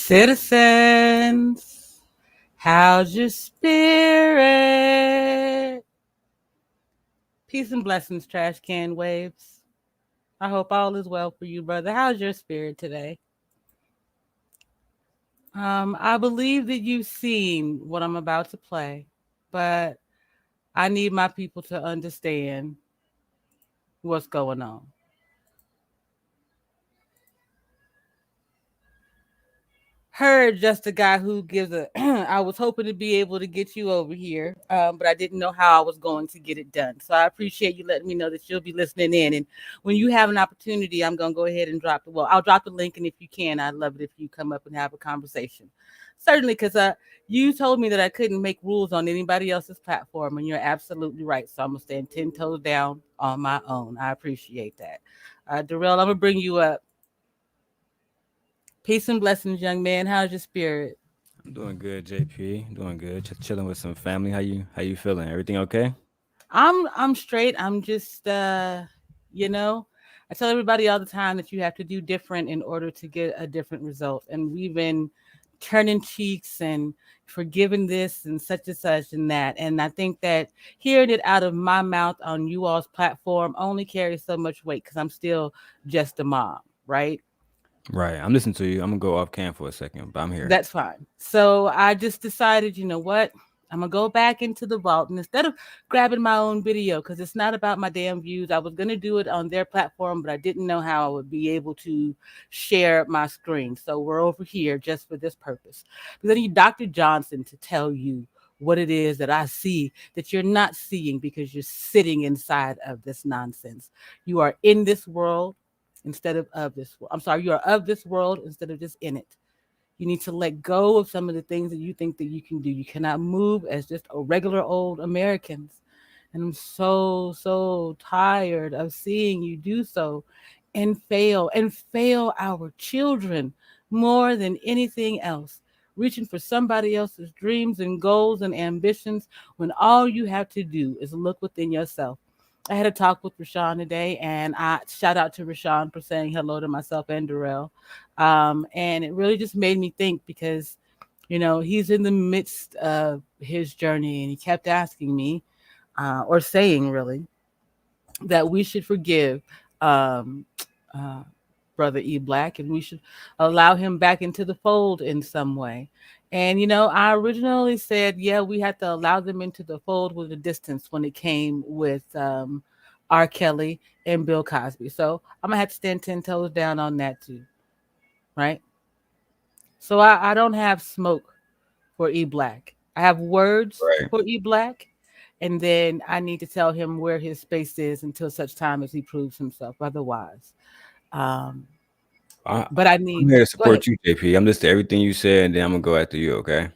Citizens, how's your spirit? Peace and blessings, trash can waves. I hope all is well for you, brother. How's your spirit today? I believe that you've seen what I'm about to play, but I need my people to understand what's going on. Heard just a guy who gives a I was hoping to be able to get you over here, but I didn't know how I was going to get it done, so I appreciate you letting me know that you'll be listening in. And when you have an opportunity, I'm going to go ahead and I'll drop the link, and if you can, I'd love it if you come up and have a conversation. Certainly, because you told me that I couldn't make rules on anybody else's platform, and you're absolutely right, so I'm going to stand 10 toes down on my own. I appreciate that. Darrell, I'm going to bring you up. Peace and blessings, young man. How's your spirit? I'm doing good, JP. Doing good. Just chilling with some family. How you feeling? Everything okay? I'm straight. I'm just you know, I tell everybody all the time that you have to do different in order to get a different result. And we've been turning cheeks and forgiving this and such and that. And I think that hearing it out of my mouth on you all's platform only carries so much weight because I'm still just a mom, right? Right. I'm listening to you. I'm gonna go off cam for a second, but I'm here. That's fine. So I just decided, you know what? I'm gonna go back into the vault and instead of grabbing my own video, because it's not about my damn views. I was gonna do it on their platform, but I didn't know how I would be able to share my screen. So we're over here just for this purpose. Because I need Dr. Johonson to tell you what it is that I see that you're not seeing because you're sitting inside of this nonsense. You are in this world instead of this world. I'm sorry, you are of this world instead of just in it. You need to let go of some of the things that you think that you can do. You cannot move as just a regular old Americans. And I'm so tired of seeing you do so and fail our children more than anything else. Reaching for somebody else's dreams and goals and ambitions when all you have to do is look within yourself. I had a talk with Rashawn today, and I shout out to Rashawn for saying hello to myself and Darrell. And it really just made me think because, he's in the midst of his journey, and he kept asking me, or saying really, that we should forgive um, uh, Brother E Black, and we should allow him back into the fold in some way. And I originally said, yeah, we had to allow them into the fold with a distance when it came with R. Kelly and Bill Cosby. So I'm gonna have to stand 10 toes down on that too, right? So I don't have smoke for E Black. I have words Right. for E Black, and then I need to tell him where his space is until such time as he proves himself. Otherwise, um, I, but I I'm need. here to Go ahead. support you, JP. I'm listening to everything you said, and then I'm gonna go after you. Okay.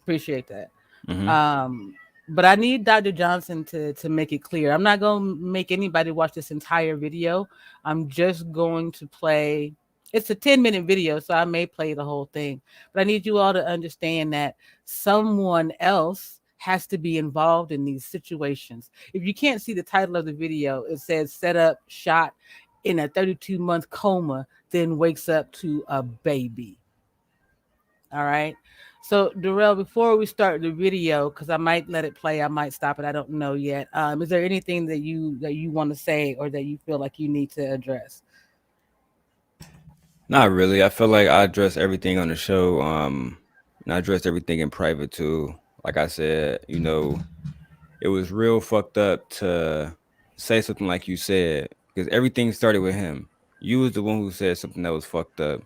Appreciate that. Mm-hmm. Um, but I need Dr. Johnson to make it clear. I'm not going to make anybody watch this entire video. I'm just going to play. It's a 10-minute video, so I may play the whole thing. But I need you all to understand that someone else has to be involved in these situations. If you can't see the title of the video, it says set up, shot in a 32-month coma, then wakes up to a baby. All right. So Darrell, before we start the video, because I might let it play, I might stop it. I don't know yet. Is there anything that you want to say or that you feel like you need to address? Not really. I feel like I addressed everything on the show. And I addressed everything in private too. Like I said, it was real fucked up to say something like you said because everything started with him. You was the one who said something that was fucked up.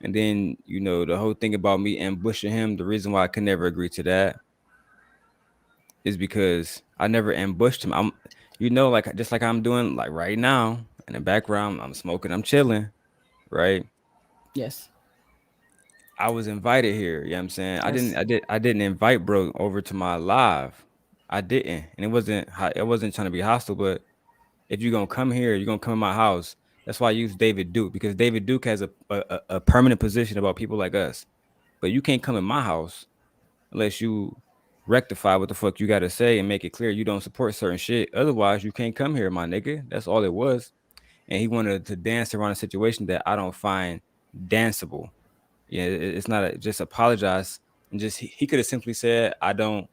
And then, the whole thing about me ambushing him, the reason why I could never agree to that is because I never ambushed him. Like just like I'm doing like right now in the background, I'm smoking, I'm chilling, right? Yes. I was invited here, you know what I'm saying? I didn't Yes. I did I didn't invite bro over to my live. I didn't. And it wasn't trying to be hostile, but if you're gonna come here, you're gonna come in my house. That's why I use David Duke because David Duke has a permanent position about people like us. But you can't come in my house unless you rectify what the fuck you gotta say and make it clear you don't support certain shit. Otherwise, you can't come here, my nigga. That's all it was. And he wanted to dance around a situation that I don't find danceable. Yeah, it's not just apologize and just he could have simply said, I don't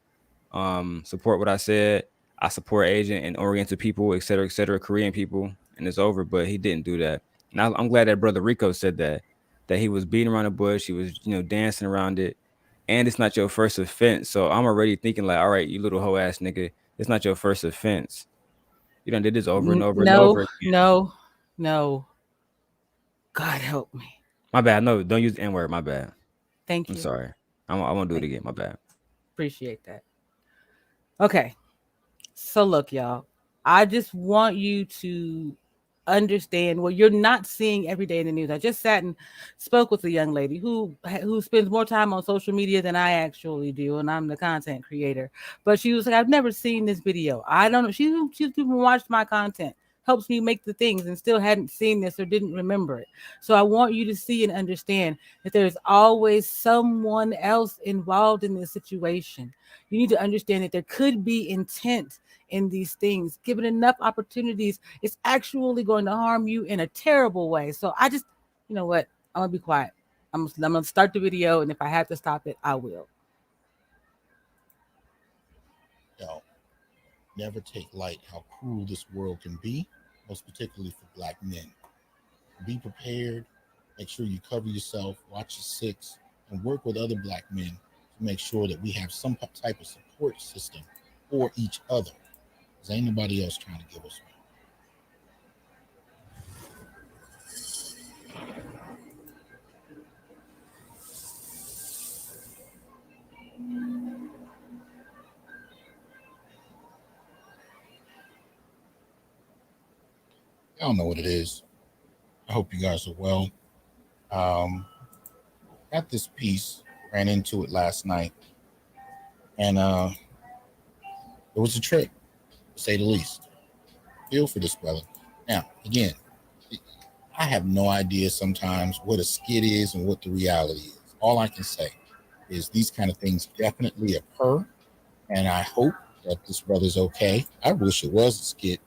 support what I said. I support Asian and Oriental people, et cetera, Korean people, and it's over. But he didn't do that. And I'm glad that brother Rico said that he was beating around the bush, he was dancing around it, and it's not your first offense. So I'm already thinking like, all right, you little hoe ass nigga, it's not your first offense. You done did this over and over and over No, again. no, no. God help me. My bad. No, don't use the N word. My bad. Thank I'm you. sorry. I won't do it Thank again. My bad. Appreciate that. Okay. So look, y'all. I just want you to understand what you're not seeing every day in the news. I just sat and spoke with a young lady who spends more time on social media than I actually do, and I'm the content creator. But she was like, "I've never seen this video. I don't know." She's even watched my content, helps me make the things, and still hadn't seen this or didn't remember it. So I want you to see and understand that there's always someone else involved in this situation. You need to understand that there could be intent in these things. Given enough opportunities, it's actually going to harm you in a terrible way. So I just, you know what? I'm gonna be quiet. I'm gonna start the video, and if I have to stop it, I will. Yo, never take light how cruel this world can be, most particularly for black men. Be prepared. Make sure you cover yourself, watch your six, and work with other black men to make sure that we have some type of support system for each other. Because ain't nobody else trying to give us one. I don't know what it is. I hope you guys are well. Um, got this piece, ran into it last night, and it was a trip, to say the least. Feel for this brother. Now, again, I have no idea sometimes what a skit is and what the reality is. All I can say is these kind of things definitely occur, and I hope that this brother's okay. I wish it was a skit.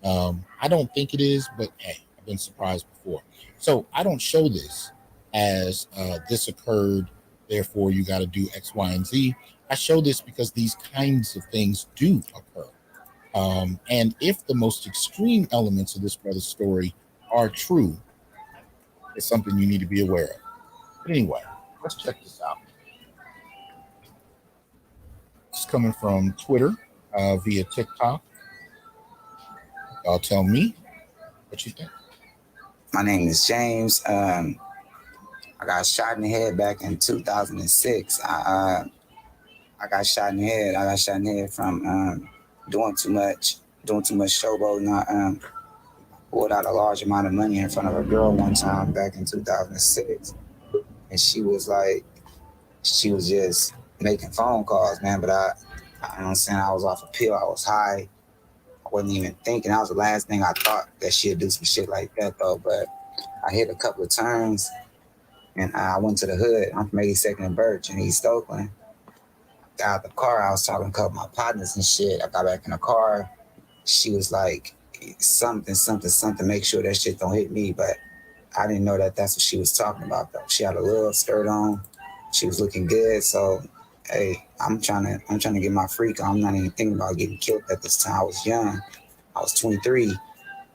I don't think it is, but hey, I've been surprised before. So I don't show this as this occurred, therefore you got to do X, Y, and Z. I show this because these kinds of things do occur. And if the most extreme elements of this brother's story are true, it's something you need to be aware of. But anyway, let's check this out. It's coming from Twitter via TikTok. Y'all tell me what you think. My name is James. I got shot in the head back in 2006. I got shot in the head. I got shot in the head from doing too much showboating. I pulled out a large amount of money in front of a girl one time back in 2006, and she was just making phone calls, man. But you know what I'm saying, I was off a pill. I was high. I wasn't even thinking. That was the last thing I thought that she'd do some shit like that, though. But I hit a couple of turns, and I went to the hood. I'm from 82nd and Birch in East Oakland. Got out the car. I was talking to a couple of my partners and shit. I got back in the car. She was like, something, make sure that shit don't hit me. But I didn't know that that's what she was talking about, though. She had a little skirt on. She was looking good. So, hey, I'm trying to get my freak on. I'm not even thinking about getting killed at this time. I was young. I was 23.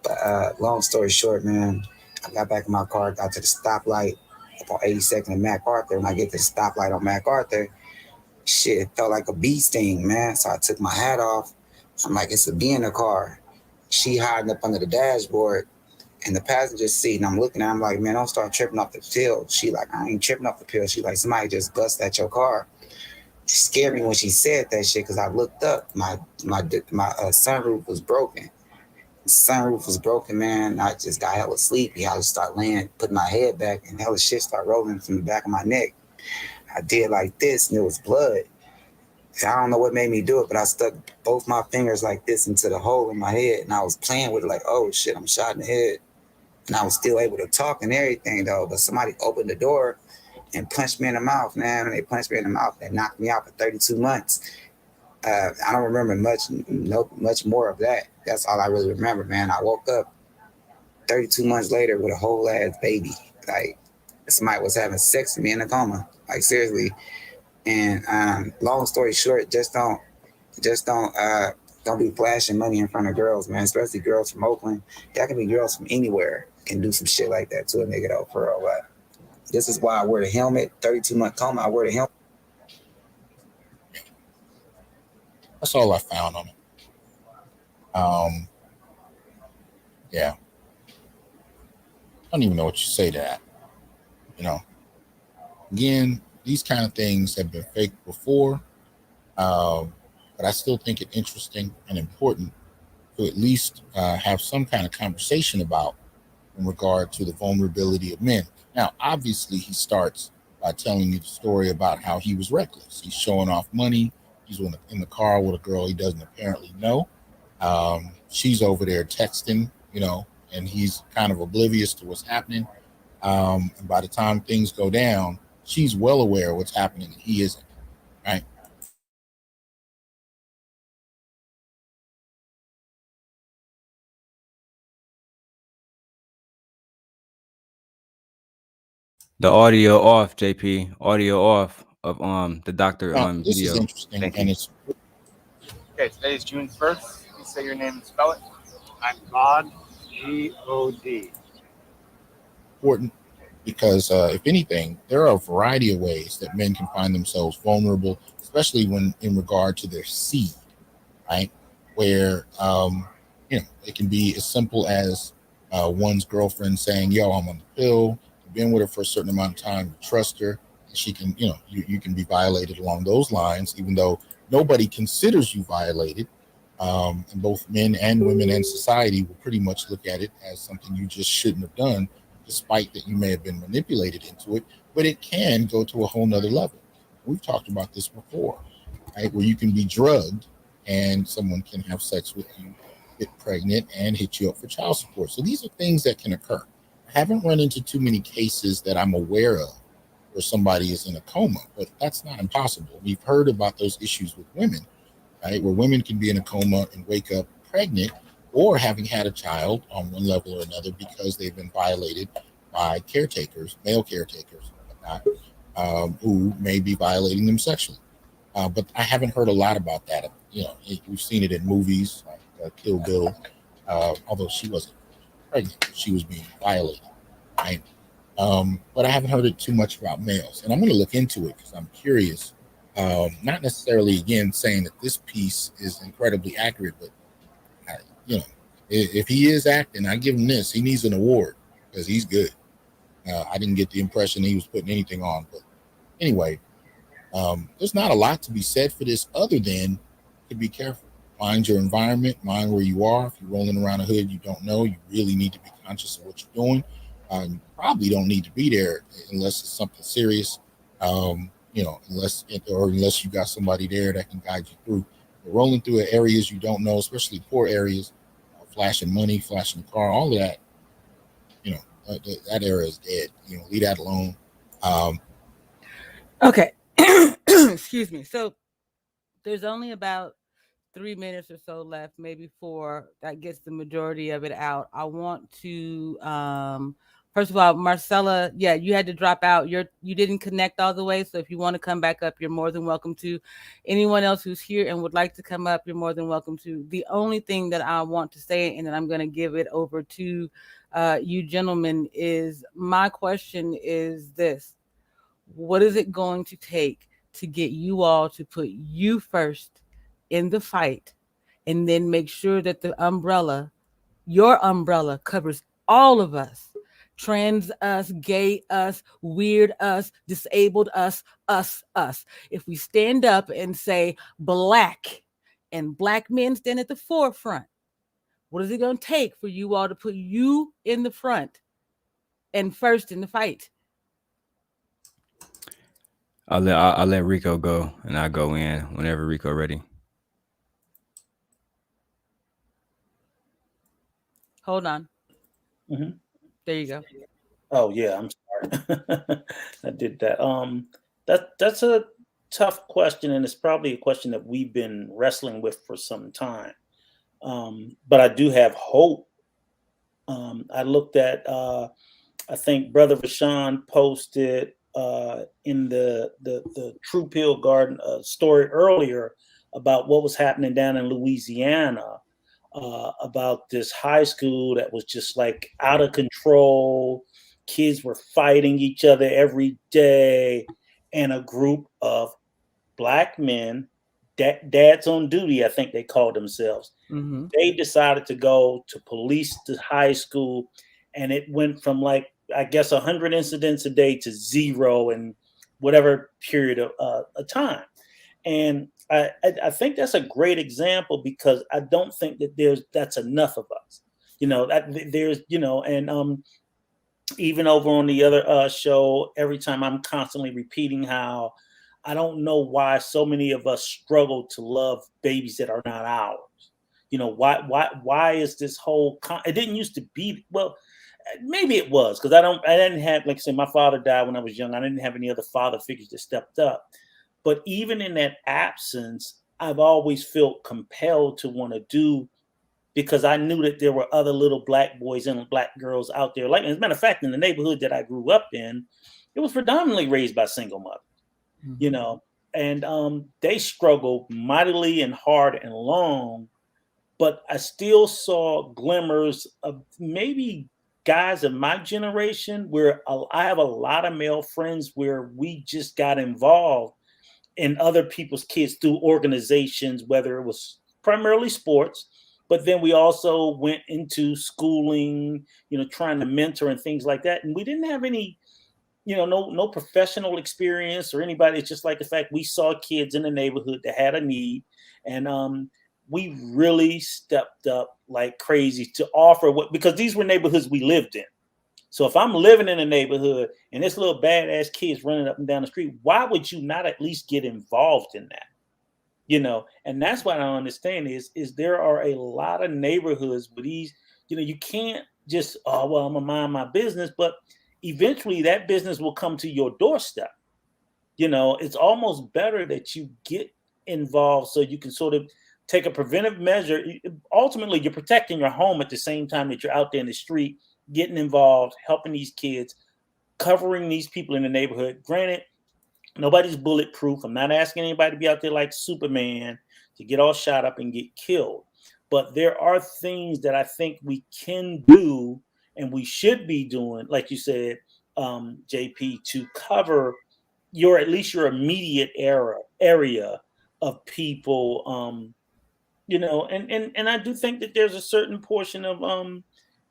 But long story short, man, I got back in my car, got to the stoplight up on 82nd and MacArthur. When I get to the stoplight on MacArthur, shit, it felt like a bee sting, man. So I took my hat off. I'm like, it's a bee in the car. She hiding up under the dashboard in the passenger seat. And I'm looking at her, I'm like, man, don't start tripping off the pill. She like, I ain't tripping off the pill. She like, somebody just bust at your car. It scared me when she said that shit because I looked up. My sunroof was broken. The sunroof was broken, man. I just got hella sleepy. I just started laying, putting my head back, and hella shit started rolling from the back of my neck. I did like this, and it was blood. I don't know what made me do it, but I stuck both my fingers like this into the hole in my head, and I was playing with it like, oh shit, I'm shot in the head. And I was still able to talk and everything, though. But somebody opened the door and punched me in the mouth, man. And they punched me in the mouth and knocked me out for 32 months. I don't remember much more of that. That's all I really remember, man. I woke up 32 months later with a whole ass baby. Like, somebody was having sex with me in a coma, like seriously. And long story short, just don't be flashing money in front of girls, man. Especially girls from Oakland. That can be girls from anywhere can do some shit like that to a nigga though, for real. But this is why I wear the helmet. 32-month coma, I wear the helmet. That's all I found on it. Yeah. I don't even know what you say to that. You know, again, these kind of things have been faked before, but I still think it interesting and important to at least have some kind of conversation about in regard to the vulnerability of men. Now, obviously, he starts by telling you the story about how he was reckless. He's showing off money. He's in the car with a girl he doesn't apparently know. She's over there texting, and he's kind of oblivious to what's happening. And by the time things go down, she's well aware of what's happening, and he isn't. Right? The audio off, JP. Audio off of the doctor Now, on this is video. interesting, Thank and you. it's Okay, today is June 1st. Please say your name and spell it. I'm God, G-O-D. important because, if anything, there are a variety of ways that men can find themselves vulnerable, especially when in regard to their seed, right? Where, it can be as simple as one's girlfriend saying, yo, I'm on the pill. You've been with her for a certain amount of time. You trust her. And she can, you can be violated along those lines, even though nobody considers you violated. And both men and women and society will pretty much look at it as something you just shouldn't have done, despite that you may have been manipulated into it. But it can go to a whole nother level. We've talked about this before, right? Where you can be drugged and someone can have sex with you, get pregnant, and hit you up for child support. So these are things that can occur. I haven't run into too many cases that I'm aware of where somebody is in a coma, but that's not impossible. We've heard about those issues with women, right? Where women can be in a coma and wake up pregnant or having had a child on one level or another because they've been violated by caretakers, male caretakers, whatnot, who may be violating them sexually. But I haven't heard a lot about that. We've seen it in movies like Kill Bill, although she wasn't pregnant, she was being violated, right? But I haven't heard it too much about males, and I'm going to look into it because I'm curious. Not necessarily, again, saying that this piece is incredibly accurate, but I, if he is acting, I give him this. He needs an award because he's good. I didn't get the impression he was putting anything on, but anyway, there's not a lot to be said for this other than to be careful. Mind your environment, mind where you are. If you're rolling around a hood you don't know, you really need to be conscious of what you're doing. You probably don't need to be there unless it's something serious, unless you got somebody there that can guide you through. But rolling through areas you don't know, especially poor areas, flashing money, flashing the car, all of that, that area is dead. Leave that alone. Okay. Excuse me. So there's only about 3 minutes or so left, maybe 4. That gets the majority of it out. I want to first of all, Marcella, yeah, you had to drop out. You didn't connect all the way. So if you want to come back up, you're more than welcome to. Anyone else who's here and would like to come up, you're more than welcome to. The only thing that I want to say, and then I'm going to give it over to you gentlemen, is my question is this: what is it going to take to get you all to put you first in the fight, and then make sure that your umbrella, covers all of us? Trans us, gay us, weird us, disabled us. If we stand up and say black, and black men stand at the forefront, what is it going to take for you all to put you in the front and first in the fight? I'll let Rico go, and I'll go in whenever Rico ready. Hold on. Mm-hmm. There you go. Oh yeah, I'm sorry. I did that. That's a tough question, and it's probably a question that we've been wrestling with for some time. But I do have hope. I looked at I think Brother Rashawn posted in the True Pill Garden story earlier about what was happening down in Louisiana, about this high school that was just like out of control. Kids were fighting each other every day, and a group of black men, dads on duty, I think they called themselves. Mm-hmm. They decided to go to police the high school, and it went from like, I guess, 100 incidents a day to 0 in whatever period of time. And I think that's a great example, because I don't think that that's enough of us. That there's, and even over on the other show, every time I'm constantly repeating how I don't know why so many of us struggle to love babies that are not ours. Why is this whole it didn't used to be, well, maybe it was, because I didn't have, like I said, my father died when I was young. I didn't have any other father figures that stepped up. But even in that absence, I've always felt compelled to want to do, because I knew that there were other little black boys and black girls out there. Like, as a matter of fact, in the neighborhood that I grew up in, it was predominantly raised by single mothers, and they struggled mightily and hard and long. But I still saw glimmers of maybe guys of my generation, where I have a lot of male friends where we just got involved in other people's kids through organizations, whether it was primarily sports, but then we also went into schooling, trying to mentor and things like that. And we didn't have any, no professional experience or anybody. It's just like the fact we saw kids in the neighborhood that had a need. And we really stepped up like crazy to offer because these were neighborhoods we lived in. So if I'm living in a neighborhood and this little badass kid's running up and down the street, why would you not at least get involved in that? And that's what I don't understand is there are a lot of neighborhoods where these, you can't just, I'm gonna mind my business, but eventually that business will come to your doorstep. It's almost better that you get involved so you can sort of take a preventive measure. Ultimately, you're protecting your home at the same time that you're out there in the street, getting involved, helping these kids, covering these people in the neighborhood. Granted, nobody's bulletproof. I'm not asking anybody to be out there like Superman to get all shot up and get killed. But there are things that I think we can do and we should be doing, like you said, JP, to cover at least your immediate area of people, and I do think that there's a certain portion of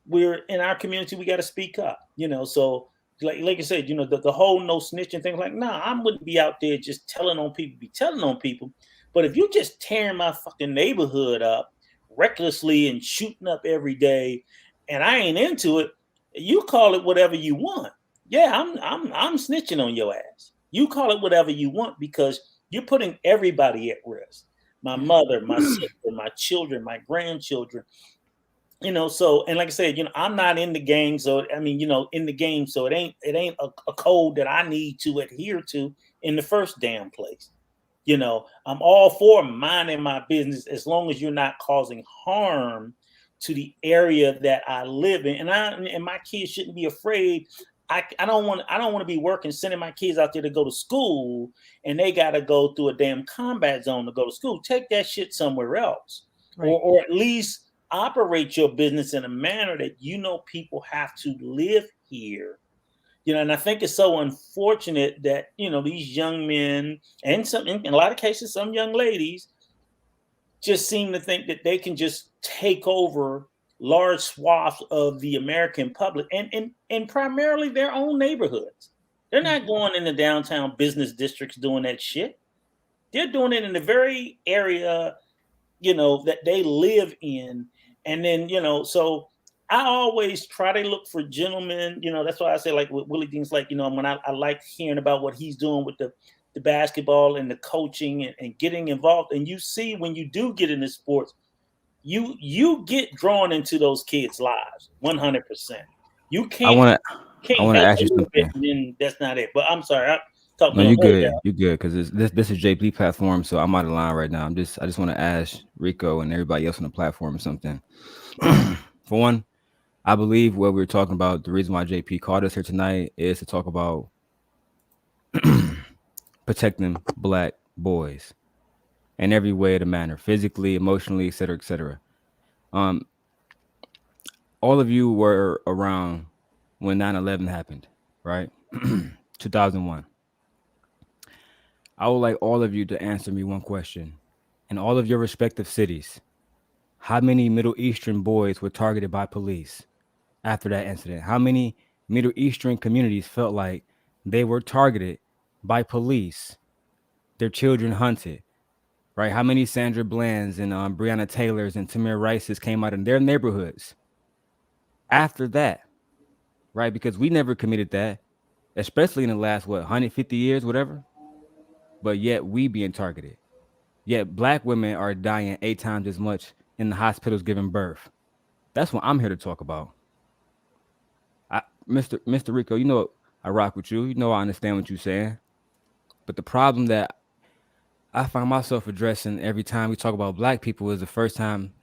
we're in our community, we got to speak up, so like I said, the whole no snitching thing, like, nah, I wouldn't be out there just telling on people. But if you just tearing my fucking neighborhood up recklessly and shooting up every day, and I ain't into it, you call it whatever you want. Yeah, I'm snitching on your ass. You call it whatever you want, because you're putting everybody at risk. My mother, my sister, my children, my grandchildren. So, and like I said, I'm not in the gang. So, I mean, in the game. So it ain't a code that I need to adhere to in the first damn place. I'm all for minding my business as long as you're not causing harm to the area that I live in. And my kids shouldn't be afraid. I don't want to be working, sending my kids out there to go to school, and they got to go through a damn combat zone to go to school. Take that shit somewhere else, right. or at least operate your business in a manner that people have to live here. And I think it's so unfortunate that these young men and in a lot of cases some young ladies just seem to think that they can just take over large swaths of the American public and primarily their own neighborhoods. They're not going in the downtown business districts doing that shit. They're doing it in the very area, that they live in. And then, so I always try to look for gentlemen, that's why I say, like with Willie Dean's, like, when I like hearing about what he's doing with the basketball and the coaching and getting involved. And you see, when you do get into sports, you get drawn into those kids' lives 100%. You can't. I want to ask you something. And that's not it. But I'm sorry. No, you good. You good, because this is JP platform, so I'm out of line right now. I just want to ask Rico and everybody else on the platform something. For one, I believe what we're talking about, the reason why JP called us here tonight is to talk about protecting black boys in every way of the manner, physically, emotionally, et cetera. Um, all of you were around when 9/11 happened, right? 2001. I would like all of you to answer me one question. In all of your respective cities, how many Middle Eastern boys were targeted by police after that incident? How many Middle Eastern communities felt like they were targeted by police, their children hunted, right? How many Sandra Bland's and Breonna Taylor's and Tamir Rice's came out in their neighborhoods after that, right? Because we never committed that, especially in the last, 150 years, whatever. But yet we being targeted. Yet black women are dying 8 times as much in the hospitals giving birth. That's what I'm here to talk about. Mr. Rico, you know I rock with you. You know I understand what you're saying. But the problem that I find myself addressing every time we talk about black people is the first time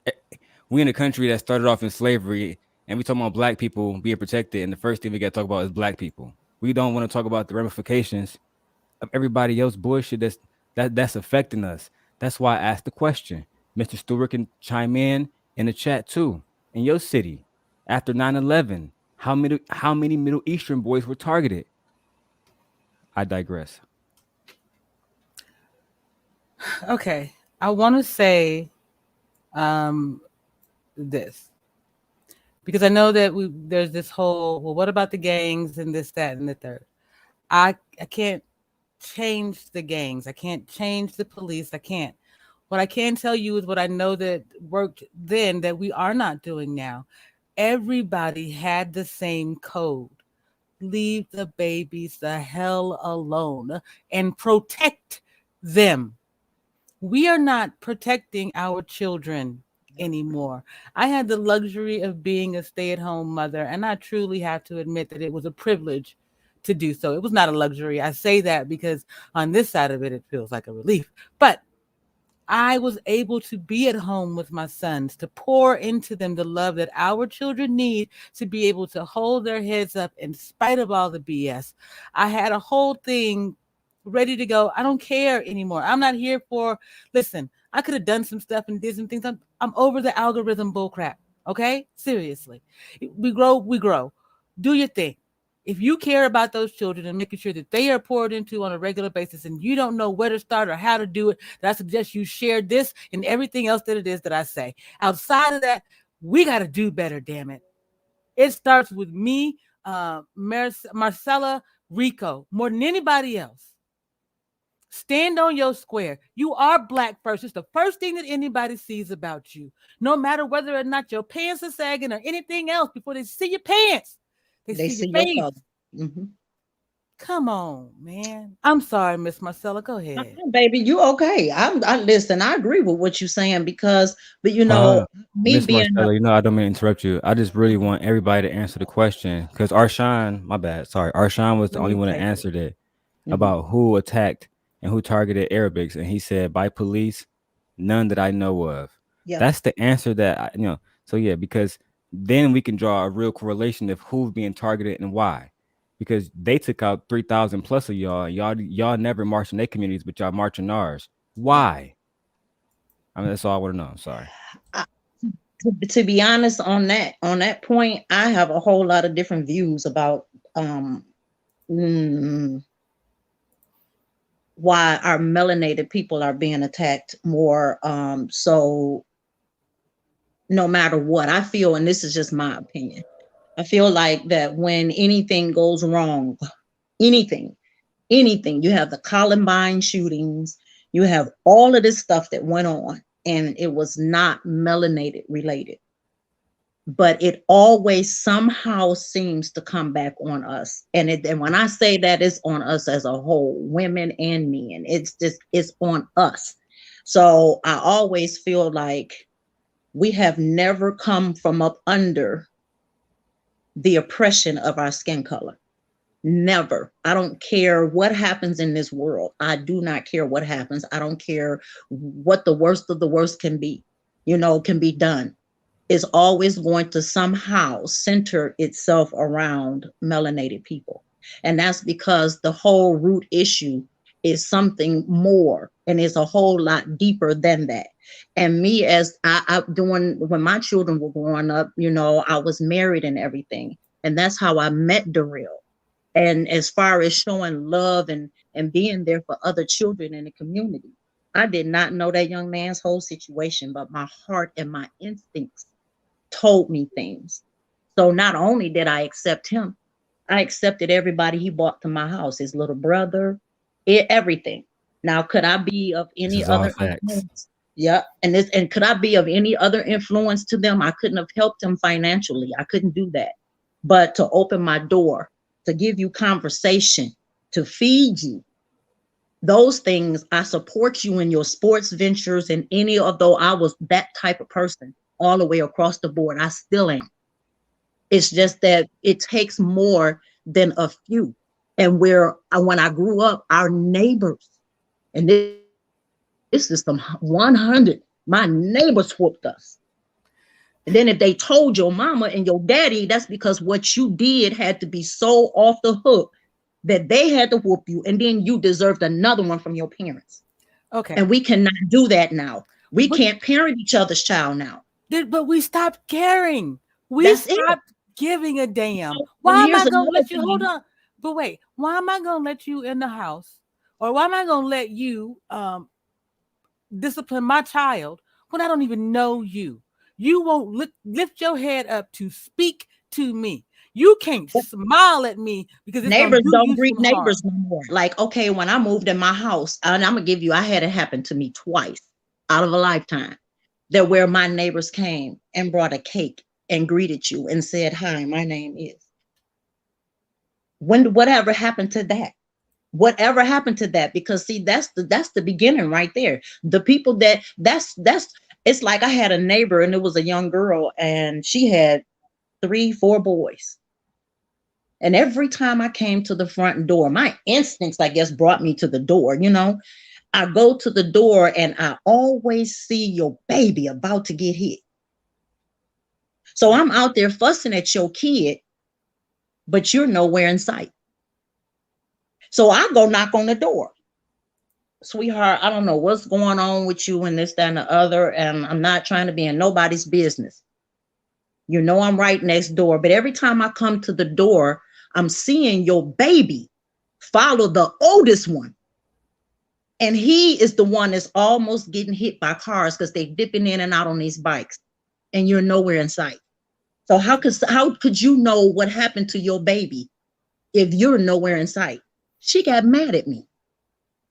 we in a country that started off in slavery and we talk about black people being protected, and the first thing we got to talk about is black people. We don't want to talk about the ramifications of everybody else bullshit that's affecting us. That's why I asked the question. Mr. Stewart can chime in the chat too. In your city, after 9/11, how many Middle Eastern boys were targeted? I digress. Okay. I want to say this, because I know that there's this whole, well, what about the gangs and this, that, and the third? I can't change the gangs. I can't change the police. I can't. What I can tell you is what I know that worked then that we are not doing now. Everybody had the same code. Leave the babies the hell alone and protect them. We are not protecting our children anymore. I had the luxury of being a stay-at-home mother, and I truly have to admit that it was a privilege to do so. It was not a luxury. I say that because on this side of it, it feels like a relief. But I was able to be at home with my sons, to pour into them the love that our children need to be able to hold their heads up in spite of all the BS. I had a whole thing ready to go. I don't care anymore. I'm not here for, listen, I could have done some stuff and did some things. I'm over the algorithm bullcrap. Okay? Seriously. We grow, we grow. Do your thing. If you care about those children and making sure that they are poured into on a regular basis and you don't know where to start or how to do it, then I suggest you share this and everything else that it is that I say. Outside of that, we got to do better, damn it. It starts with me, Marcella, Rico, more than anybody else. Stand on your square. You are black first. It's the first thing that anybody sees about you. No matter whether or not your pants are sagging or anything else, before they see your pants, they see your face. Mm-hmm. Come on, man. I'm sorry, Miss Marcella. Go ahead. Baby, you okay. I listen, I agree with what you're saying but you know, me Miss being Marcella, you know I don't mean to interrupt you. I just really want everybody to answer the question because Arshawn, my bad, sorry, Arshawn was the only one that answered it about who attacked and who targeted Arabics, and he said by police, none that I know of. Yeah. That's the answer that So yeah, because then we can draw a real correlation of who's being targeted and why. Because they took out 3,000 plus of y'all. Y'all never marched in their communities, but y'all marching ours. Why? I mean, that's all I want to know. I'm sorry. To be honest, on that point, I have a whole lot of different views about why our melanated people are being attacked more. So no matter what, I feel, and this is just my opinion, I feel like that when anything goes wrong, anything, you have the Columbine shootings, you have all of this stuff that went on, and it was not melanated related. But it always somehow seems to come back on us. And when I say that, it's on us as a whole, women and men. It's on us. So I always feel like we have never come from up under the oppression of our skin color. Never. I don't care what happens in this world. I do not care what happens. I don't care what the worst of the worst can be, can be done. is always going to somehow center itself around melanated people. And that's because the whole root issue is something more and is a whole lot deeper than that. And me, as I doing when my children were growing up, you know, I was married and everything. And that's how I met Darrell. And as far as showing love and being there for other children in the community, I did not know that young man's whole situation, but my heart and my instincts told me things. So not only did I accept him, I accepted everybody he brought to my house, his little brother, everything. Now, could I be of any other influence? Yeah. And could I be of any other influence to them? I couldn't have helped them financially. I couldn't do that. But to open my door, to give you conversation, to feed you, those things, I support you in your sports ventures and any of those. I was that type of person all the way across the board. I still am. It's just that it takes more than a few. And when I grew up, our neighbors, and this is some 100, my neighbors whooped us. And then if they told your mama and your daddy, that's because what you did had to be so off the hook that they had to whoop you, and then you deserved another one from your parents. Okay. And we cannot do that now. We can't parent each other's child now. But we stopped caring. We stopped giving a damn. Why am I going to let you, hold on, but wait, why am I going to let you in the house? Or why am I going to let you discipline my child when I don't even know you? You won't lift your head up to speak to me. You can't smile at me because neighbors don't greet neighbors no more. Like, okay, when I moved in my house, and I'm gonna give you, I had it happen to me twice out of a lifetime, that where my neighbors came and brought a cake and greeted you and said, "Hi, my name is." Whatever happened to that? Whatever happened to that? Because see, that's the beginning right there. The people that's it's like I had a neighbor, and it was a young girl, and she had 3-4 boys. And every time I came to the front door, my instincts, I guess, brought me to the door. You know, I go to the door and I always see your baby about to get hit. So I'm out there fussing at your kid, but you're nowhere in sight. So I go knock on the door. Sweetheart, I don't know what's going on with you and this, that, and the other. And I'm not trying to be in nobody's business. You know, I'm right next door. But every time I come to the door, I'm seeing your baby follow the oldest one. And he is the one that's almost getting hit by cars because they're dipping in and out on these bikes. And you're nowhere in sight. So how could you know what happened to your baby if you're nowhere in sight? She got mad at me.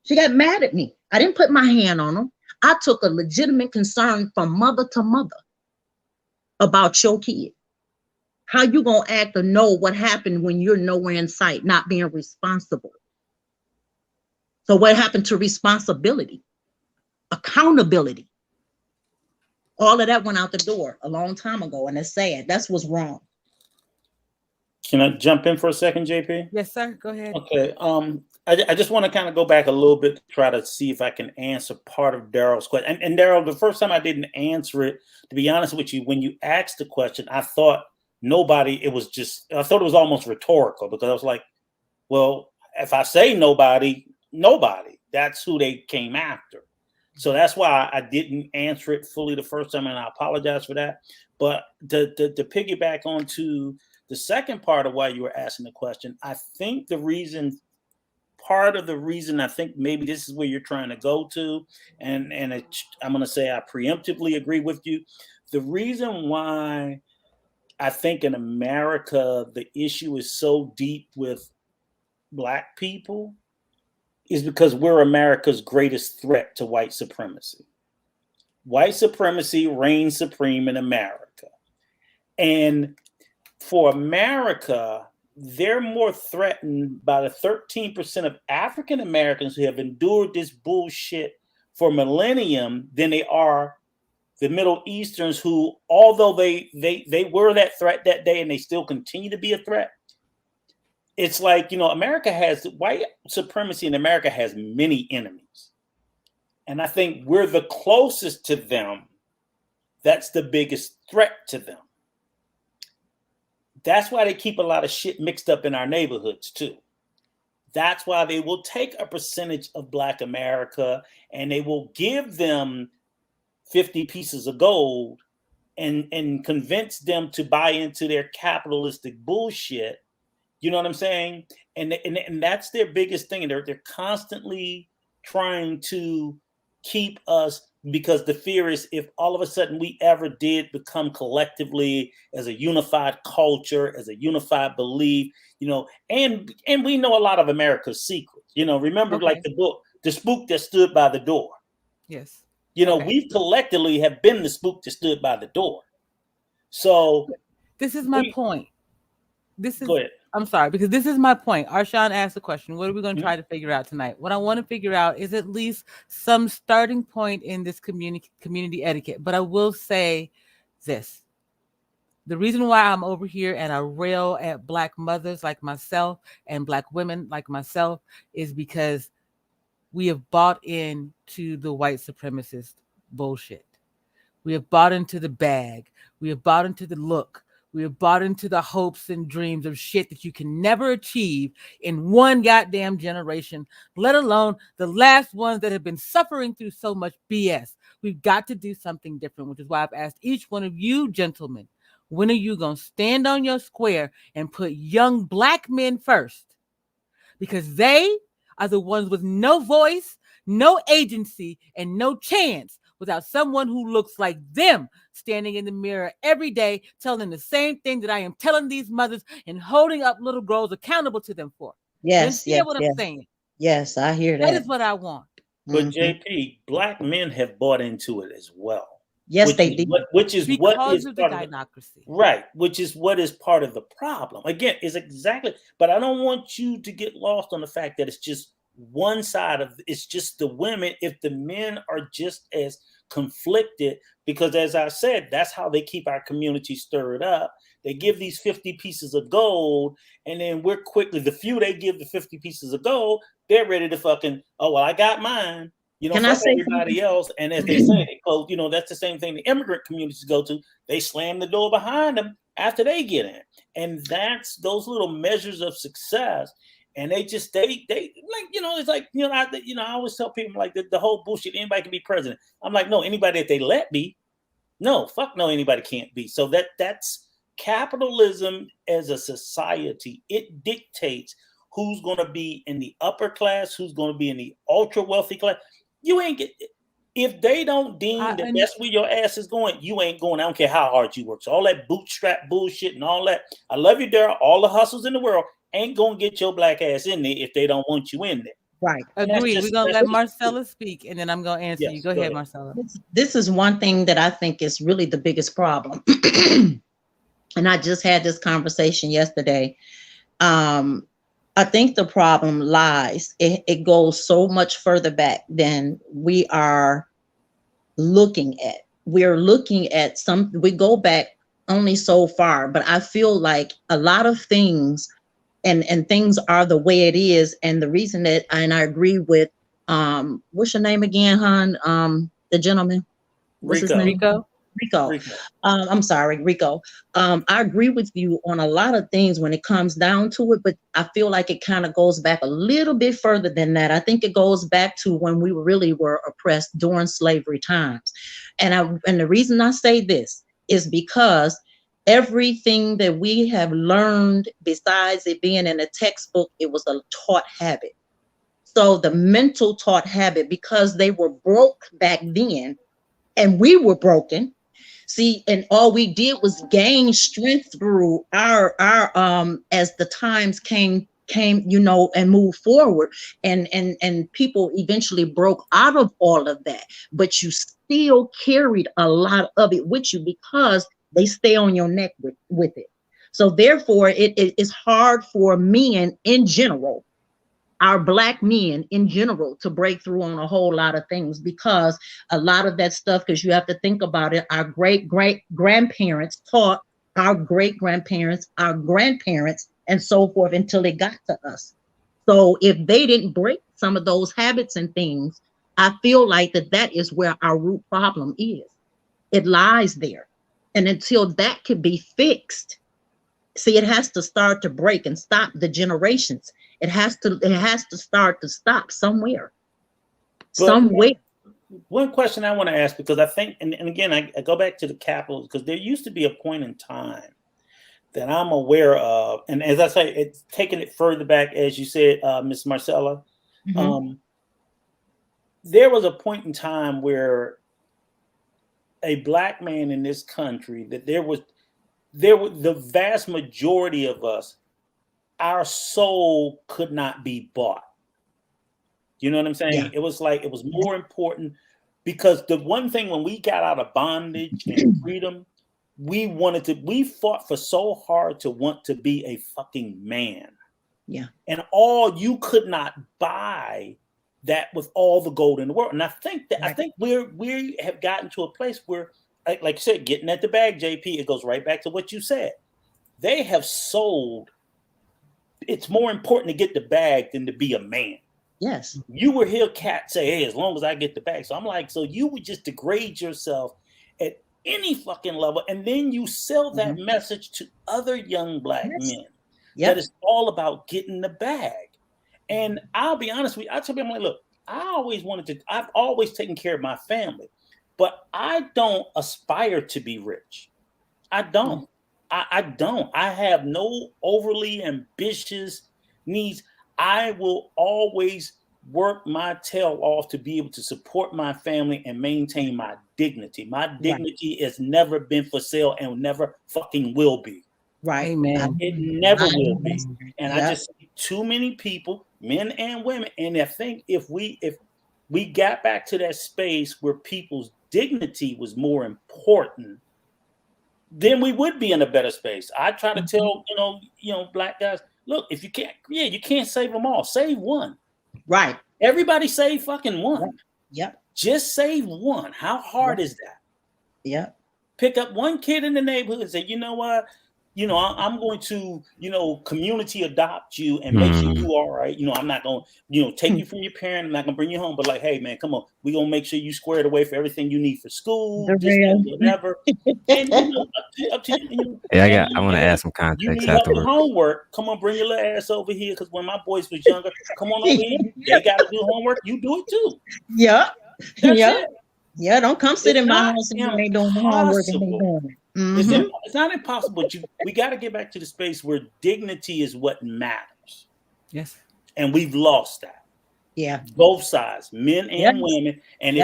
She got mad at me. I didn't put my hand on him. I took a legitimate concern from mother to mother about your kid. How you gonna act or know what happened when you're nowhere in sight, not being responsible? So what happened to responsibility? Accountability? All of that went out the door a long time ago, and it's sad. That's what's wrong. Can I jump in for a second, JP? Yes, sir. Go ahead. Okay. I just want to kind of go back a little bit to try to see if I can answer part of Daryl's question. And Daryl, the first time I didn't answer it, to be honest with you, when you asked the question, I thought I thought it was almost rhetorical, because I was like, well, if I say nobody, that's who they came after. So that's why I didn't answer it fully the first time, and I apologize for that. But to piggyback onto the second part of why you were asking the question, I think part of the reason I think maybe this is where you're trying to go to, and I'm going to say I preemptively agree with you. The reason why I think in America the issue is so deep with Black people is because we're America's greatest threat to white supremacy. White supremacy reigns supreme in America. And for America, they're more threatened by the 13% of African Americans who have endured this bullshit for millennium than they are the Middle Easterns, who, although they were that threat that day and they still continue to be a threat. It's like, white supremacy in America has many enemies. And I think we're the closest to them That's the biggest threat to them. That's why they keep a lot of shit mixed up in our neighborhoods too. That's why they will take a percentage of Black America and they will give them 50 pieces of gold and convince them to buy into their capitalistic bullshit. You know what I'm saying? And that's their biggest thing. They're constantly trying to keep us, because the fear is if all of a sudden we ever did become collectively as a unified culture, as a unified belief, you know, and we know a lot of America's secrets. You know, remember like the book, The Spook That Stood by the Door. Yes. You know, we collectively have been the spook that stood by the door. So this is my point. Go ahead. I'm sorry, because this is my point. Arshawn asked the question, what are we going to try to figure out tonight? What I want to figure out is at least some starting point in this community etiquette. But I will say this. The reason why I'm over here and I rail at Black mothers like myself and Black women like myself is because we have bought into the white supremacist bullshit. We have bought into the bag. We have bought into the look. We have bought into the hopes and dreams of shit that you can never achieve in one goddamn generation, let alone the last ones that have been suffering through so much BS. We've got to do something different, which is why I've asked each one of you gentlemen, when are you going to stand on your square and put young Black men first? Because they are the ones with no voice, no agency, and no chance without someone who looks like them standing in the mirror every day, telling the same thing that I am telling these mothers and holding up little girls accountable to them for. Yes, you yes, what yes. I'm saying? Yes, I hear that. That is what I want. But JP, Black men have bought into it as well. Yes, they do. Which is because what is of the gynocracy. Right, which is what is part of the problem. Again, is exactly, but I don't want you to get lost on the fact that it's just one side of it's just the women. If the men are just as conflicted, because as I said, that's how they keep our community stirred up. They give these 50 pieces of gold, and then we're quickly, the few they give the 50 pieces of gold, they're ready to fucking, oh, well, I got mine. You know, fuck everybody else. And as they say, they close, you know, that's the same thing the immigrant communities go to. They slam the door behind them after they get in. And that's those little measures of success. And they just, they like, you know, it's like, I always tell people like the whole bullshit, anybody can be president. I'm like, no, anybody that they let be. No, fuck no, anybody can't be. So that's capitalism as a society. It dictates who's going to be in the upper class, who's going to be in the ultra wealthy class. You ain't get, if they don't deem that that's where your ass is going, you ain't going. I don't care how hard you work. So all that bootstrap bullshit and all that. I love you, Daryl. All the hustles in the world ain't gonna get your Black ass in there if they don't want you in there. Right. Agreed. We're gonna let Marcella speak, and then I'm gonna answer you. Go ahead, Marcella. This is one thing that I think is really the biggest problem. And I just had this conversation yesterday. I think the problem lies, it goes so much further back than we are looking at. We're looking at we go back only so far, but I feel like a lot of things and things are the way it is. And the reason that, and I agree with, what's your name again, hon? The gentleman? What's his name? Rico. I'm sorry, Rico. I agree with you on a lot of things when it comes down to it, but I feel like it kind of goes back a little bit further than that. I think it goes back to when we really were oppressed during slavery times. And the reason I say this is because everything that we have learned, besides it being in a textbook, it was a taught habit. So the mental taught habit, because they were broke back then and we were broken. See, and all we did was gain strength through our as the times came, and move forward, and people eventually broke out of all of that. But you still carried a lot of it with you because they stay on your neck with it. So therefore, it is hard for men in general, our Black men in general, to break through on a whole lot of things, because a lot of that stuff, because you have to think about it, our great-great-grandparents taught our great-grandparents, our grandparents, and so forth until it got to us. So if they didn't break some of those habits and things, I feel like that is where our root problem is. It lies there. And until that can be fixed, see, it has to start to break and stop the generations. It has to start to stop somewhere. Somewhere. One question I want to ask, because I think, and again, I go back to the Capitol, because there used to be a point in time that I'm aware of, and as I say, it's taking it further back, as you said, Miss Marcella. There was a point in time where a black man in this country, that there were the vast majority of us, our soul could not be bought. You know what I'm saying? Yeah. It was like, it was more important, because the one thing when we got out of bondage and freedom, we fought for so hard to want to be a fucking man. Yeah. And you could not buy that with all the gold in the world. And I think that, I think we have gotten to a place where, like you said, getting at the bag, JP, it goes right back to what you said. They have sold. It's more important to get the bag than to be a man. Yes. You will hear Cat say, hey, as long as I get the bag. So I'm like, so you would just degrade yourself at any fucking level, and then you sell that message to other young black men. That it's all about getting the bag. And I'll be honest with you, I tell people, I'm like, look, I've always taken care of my family, but I don't aspire to be rich. I don't. I don't. I have no overly ambitious needs. I will always work my tail off to be able to support my family and maintain my dignity. My dignity has never been for sale and newe fucking will be. Right. Amen. It never will be. And I just see too many people, men and women. And I think if we got back to that space where people's dignity was more important, then we would be in a better space. I try to tell, black guys, look, if you can't save them all. Save one. Right. Everybody save fucking one. Yep. Just save one. How hard is that? Yep. Pick up one kid in the neighborhood and say, you know what? I'm going to, community adopt you and make sure you all right. I'm not going to, take you from your parent. I'm not going to bring you home. But like, hey, man, come on. We're going to make sure you squared away for everything you need for school, whatever. And, up to you. Yeah, I want to add some context. You need help with homework. Come on, bring your little ass over here. Because when my boys was younger, come on over here. They got to do homework. You do it too. Yeah. That's it. Yeah, don't come sit in my house and you ain't doing the homework and they doing it. It's not impossible, but we got to get back to the space where dignity is what matters. Yes. And we've lost that. Yeah. Both sides, men and women. And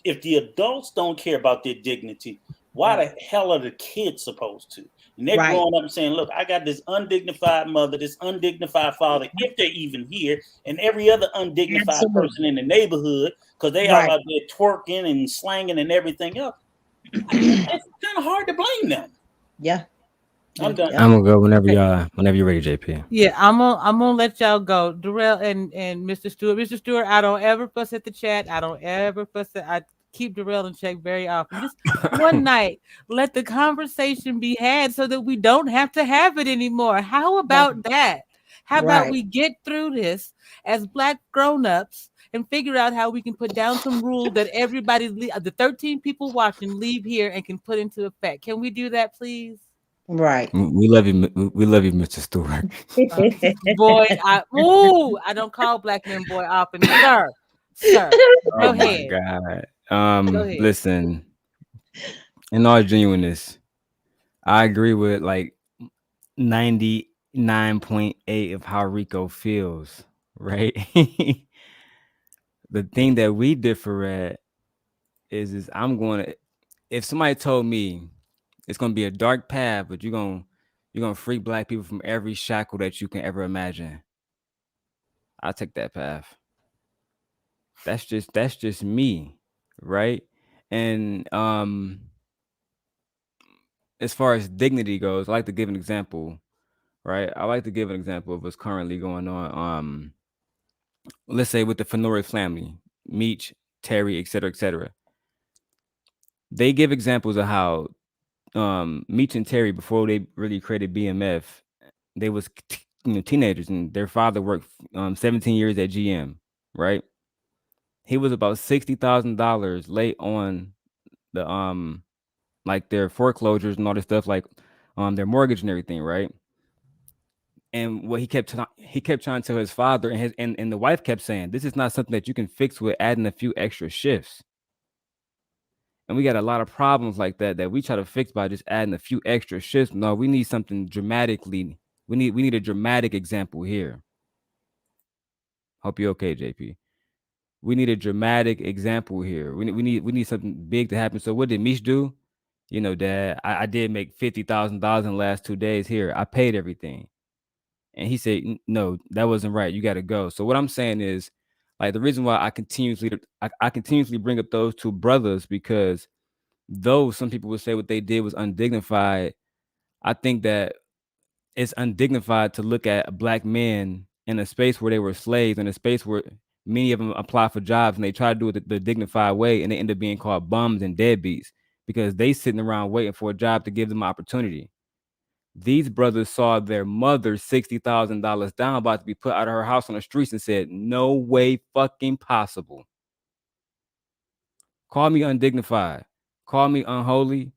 if the adults don't care about their dignity, why the hell are the kids supposed to? And they're growing up and saying, look, I got this undignified mother, this undignified father, if they're even here, and every other undignified person in the neighborhood, because they are out there twerking and slanging and everything else. It's kind of hard to blame them. Yeah. I'm done. I'm gonna go whenever you're ready, JP. Yeah, I'm gonna let y'all go. Darrell and Mr. Stewart. Mr. Stewart, I don't ever fuss at the chat. I don't ever fuss at. I keep Darrell in check very often. Just one night, let the conversation be had so that we don't have to have it anymore. How about that? How about we get through this as black grown-ups and figure out how we can put down some rules that everybody, the 13 people watching, leave here and can put into effect. Can we do that, please? Right. We love you. We love you, Mr. Stewart. Boy, I don't call black men boy often, sir. Go ahead. My God. Listen. In all genuineness, I agree with like 99.8 of how Rico feels. Right. The thing that we differ at is if somebody told me it's gonna be a dark path, but you're gonna free black people from every shackle that you can ever imagine, I'll take that path. That's just me, right? And as far as dignity goes, I like to give an example, right? I like to give an example of what's currently going on. Let's say with the Fenori family, Meech, Terry, etc., etc. They give examples of how Meech and Terry, before they really created BMF, they was teenagers, and their father worked 17 years at GM, right? He was about $60,000 late on the like their foreclosures and all this stuff, like their mortgage and everything, right? And what he kept trying to tell his father, and and the wife kept saying, this is not something that you can fix with adding a few extra shifts. And we got a lot of problems like that we try to fix by just adding a few extra shifts. No, we need something dramatically. We need a dramatic example here. Hope you're okay, JP. We need a dramatic example here. We need something big to happen. So what did Mish do? You know, Dad, I did make $50,000 in the last 2 days. Here, I paid everything. And he said, no, that wasn't right. You got to go. So what I'm saying is, like, the reason why I continuously bring up those two brothers, because though some people would say what they did was undignified, I think that it's undignified to look at black men in a space where they were slaves, in a space where many of them apply for jobs and they try to do it the dignified way, and they end up being called bums and deadbeats because they sitting around waiting for a job to give them opportunity. These brothers saw their mother $60,000 down, about to be put out of her house on the streets, and said, no way fucking possible. Call me undignified, call me unholy,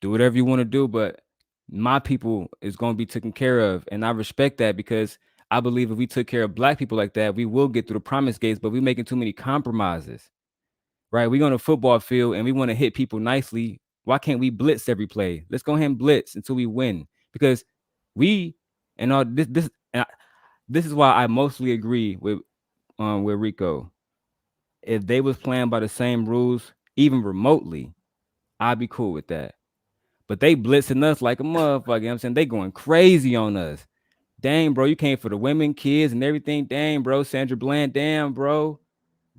do whatever you want to do, but my people is going to be taken care of. And I respect that, because I believe if we took care of black people like that, we will get through the promise gates, but we're making too many compromises, right? We go on a football field and we want to hit people nicely. Why can't we blitz every play? Let's go ahead and blitz until we win, because we, and all this is why I mostly agree with Rico. If they was playing by the same rules, even remotely, I'd be cool with that. But they blitzing us like a motherfucker. You know what I'm saying? They going crazy on us. Dang, bro, you came for the women, kids, and everything. Dang, bro, Sandra Bland. Damn, bro.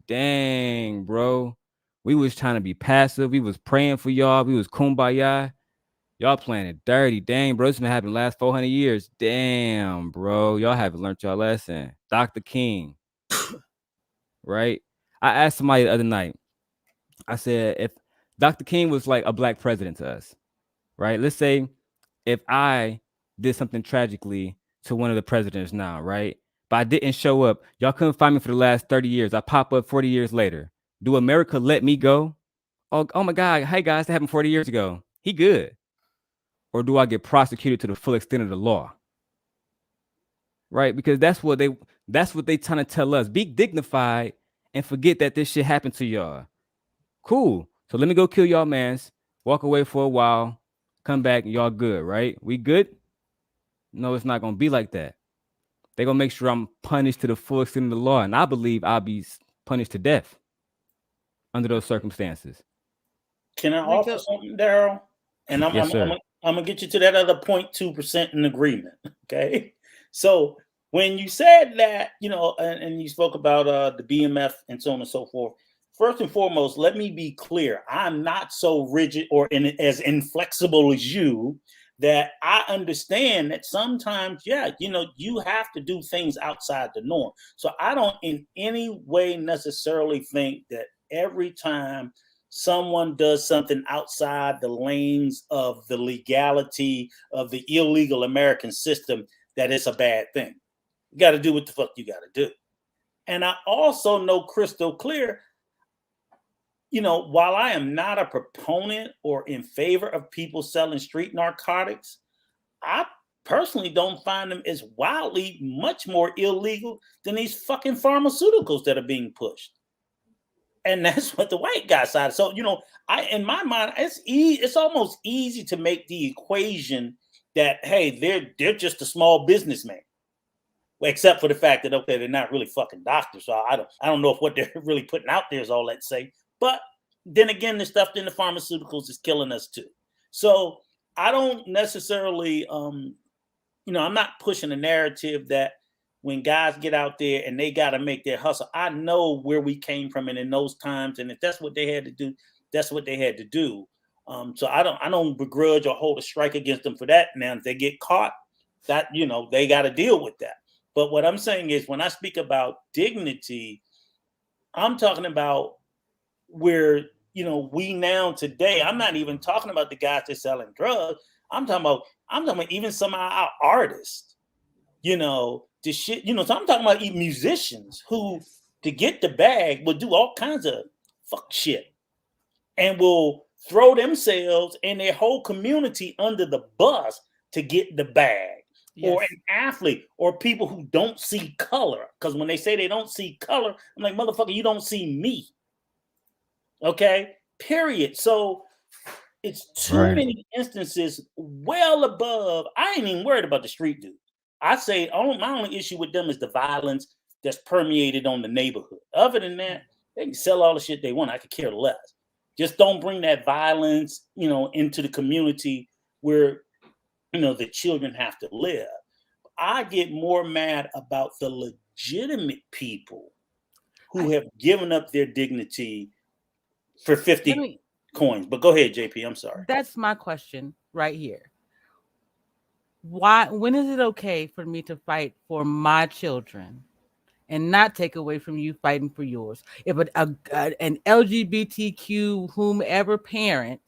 Dang, bro. We was trying to be passive. We was praying for y'all. We was kumbaya. Y'all playing it dirty. Dang, bro, this been happening the last 400 years. Damn, bro. Y'all haven't learned y'all lesson. Dr. King. Right? I asked somebody the other night. I said, if Dr. King was like a black president to us, right? Let's say if I did something tragically to one of the presidents now, right? But I didn't show up. Y'all couldn't find me for the last 30 years. I pop up 40 years later. Do America let me go? Oh my God. Hey guys, that happened 40 years ago. He good. Or do I get prosecuted to the full extent of the law? Right? Because that's what they trying to tell us. Be dignified and forget that this shit happened to y'all. Cool. So let me go kill y'all mans, walk away for a while, come back, and y'all good, right? We good? No, it's not going to be like that. They're going to make sure I'm punished to the full extent of the law, and I believe I'll be punished to death under those circumstances. Can I offer something, Daryl? And Yes, sir. I'm going to get you to that other 0.2% in agreement, okay? So when you said that, you know, and you spoke about the BMF and so on and so forth, first and foremost, let me be clear. I'm not so rigid or as inflexible as you, that I understand that sometimes, yeah, you know, you have to do things outside the norm. So I don't in any way necessarily think that every time someone does something outside the lanes of the legality of the illegal American system, that it's a bad thing. You got to do what the fuck you got to do. And I also know crystal clear, you know, while I am not a proponent or in favor of people selling street narcotics, I personally don't find them as wildly much more illegal than these fucking pharmaceuticals that are being pushed. And that's what the white guy side. So, you know, in my mind, it's almost easy to make the equation that, hey, they're just a small businessman. Except for the fact that, okay, they're not really fucking doctors. So I don't know if what they're really putting out there is all that safe. But then again, the stuff in the pharmaceuticals is killing us too. So I don't necessarily, you know, I'm not pushing a narrative that when guys get out there and they got to make their hustle, I know where we came from and in those times. And if that's what they had to do, that's what they had to do. So I don't begrudge or hold a strike against them for that. Now, if they get caught, that, you know, they got to deal with that. But what I'm saying is, when I speak about dignity, I'm talking about where, you know, we now today, I'm not even talking about the guys that selling drugs. I'm talking about even some of our artists, you know, the shit, you know, so I'm talking about even musicians who, to get the bag, will do all kinds of fuck shit and will throw themselves and their whole community under the bus to get the bag. Yes. Or an athlete, or people who don't see color. Because when they say they don't see color, I'm like, motherfucker, you don't see me. Okay? Period. So it's too many instances well above. I ain't even worried about the street dude. I say my only issue with them is the violence that's permeated on the neighborhood. Other than that, they can sell all the shit they want. I could care less. Just don't bring that violence, into the community where the children have to live. I get more mad about the legitimate people who have given up their dignity for 50 coins. But go ahead, JP. I'm sorry. That's my question right here. When is it okay for me to fight for my children and not take away from you fighting for yours? If an LGBTQ whomever parent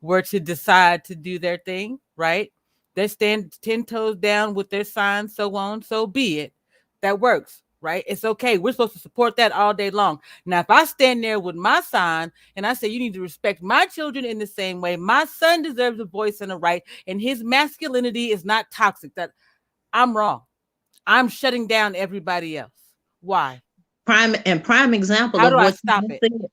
were to decide to do their thing, right? They stand 10 toes down with their signs, so on, so be it. That works, right? It's okay. We're supposed to support that all day long. Now, if I stand there with my sign and I say, you need to respect my children in the same way, my son deserves a voice and a right, and his masculinity is not toxic, that I'm wrong. I'm shutting down everybody else. Why? Prime example How of do I what stop you it? said.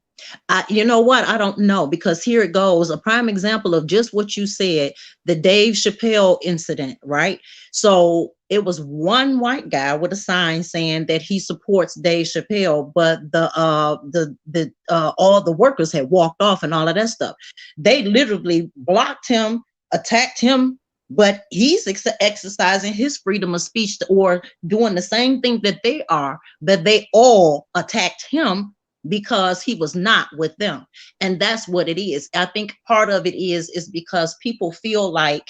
You know what? I don't know, because here it goes. A prime example of just what you said, the Dave Chappelle incident, right? So it was one white guy with a sign saying that he supports Dave Chappelle, but all the workers had walked off and all of that stuff. They literally blocked him, attacked him, but he's exercising his freedom of speech or doing the same thing that they are, that they all attacked him because he was not with them. And that's what it is. I think part of it is because people feel like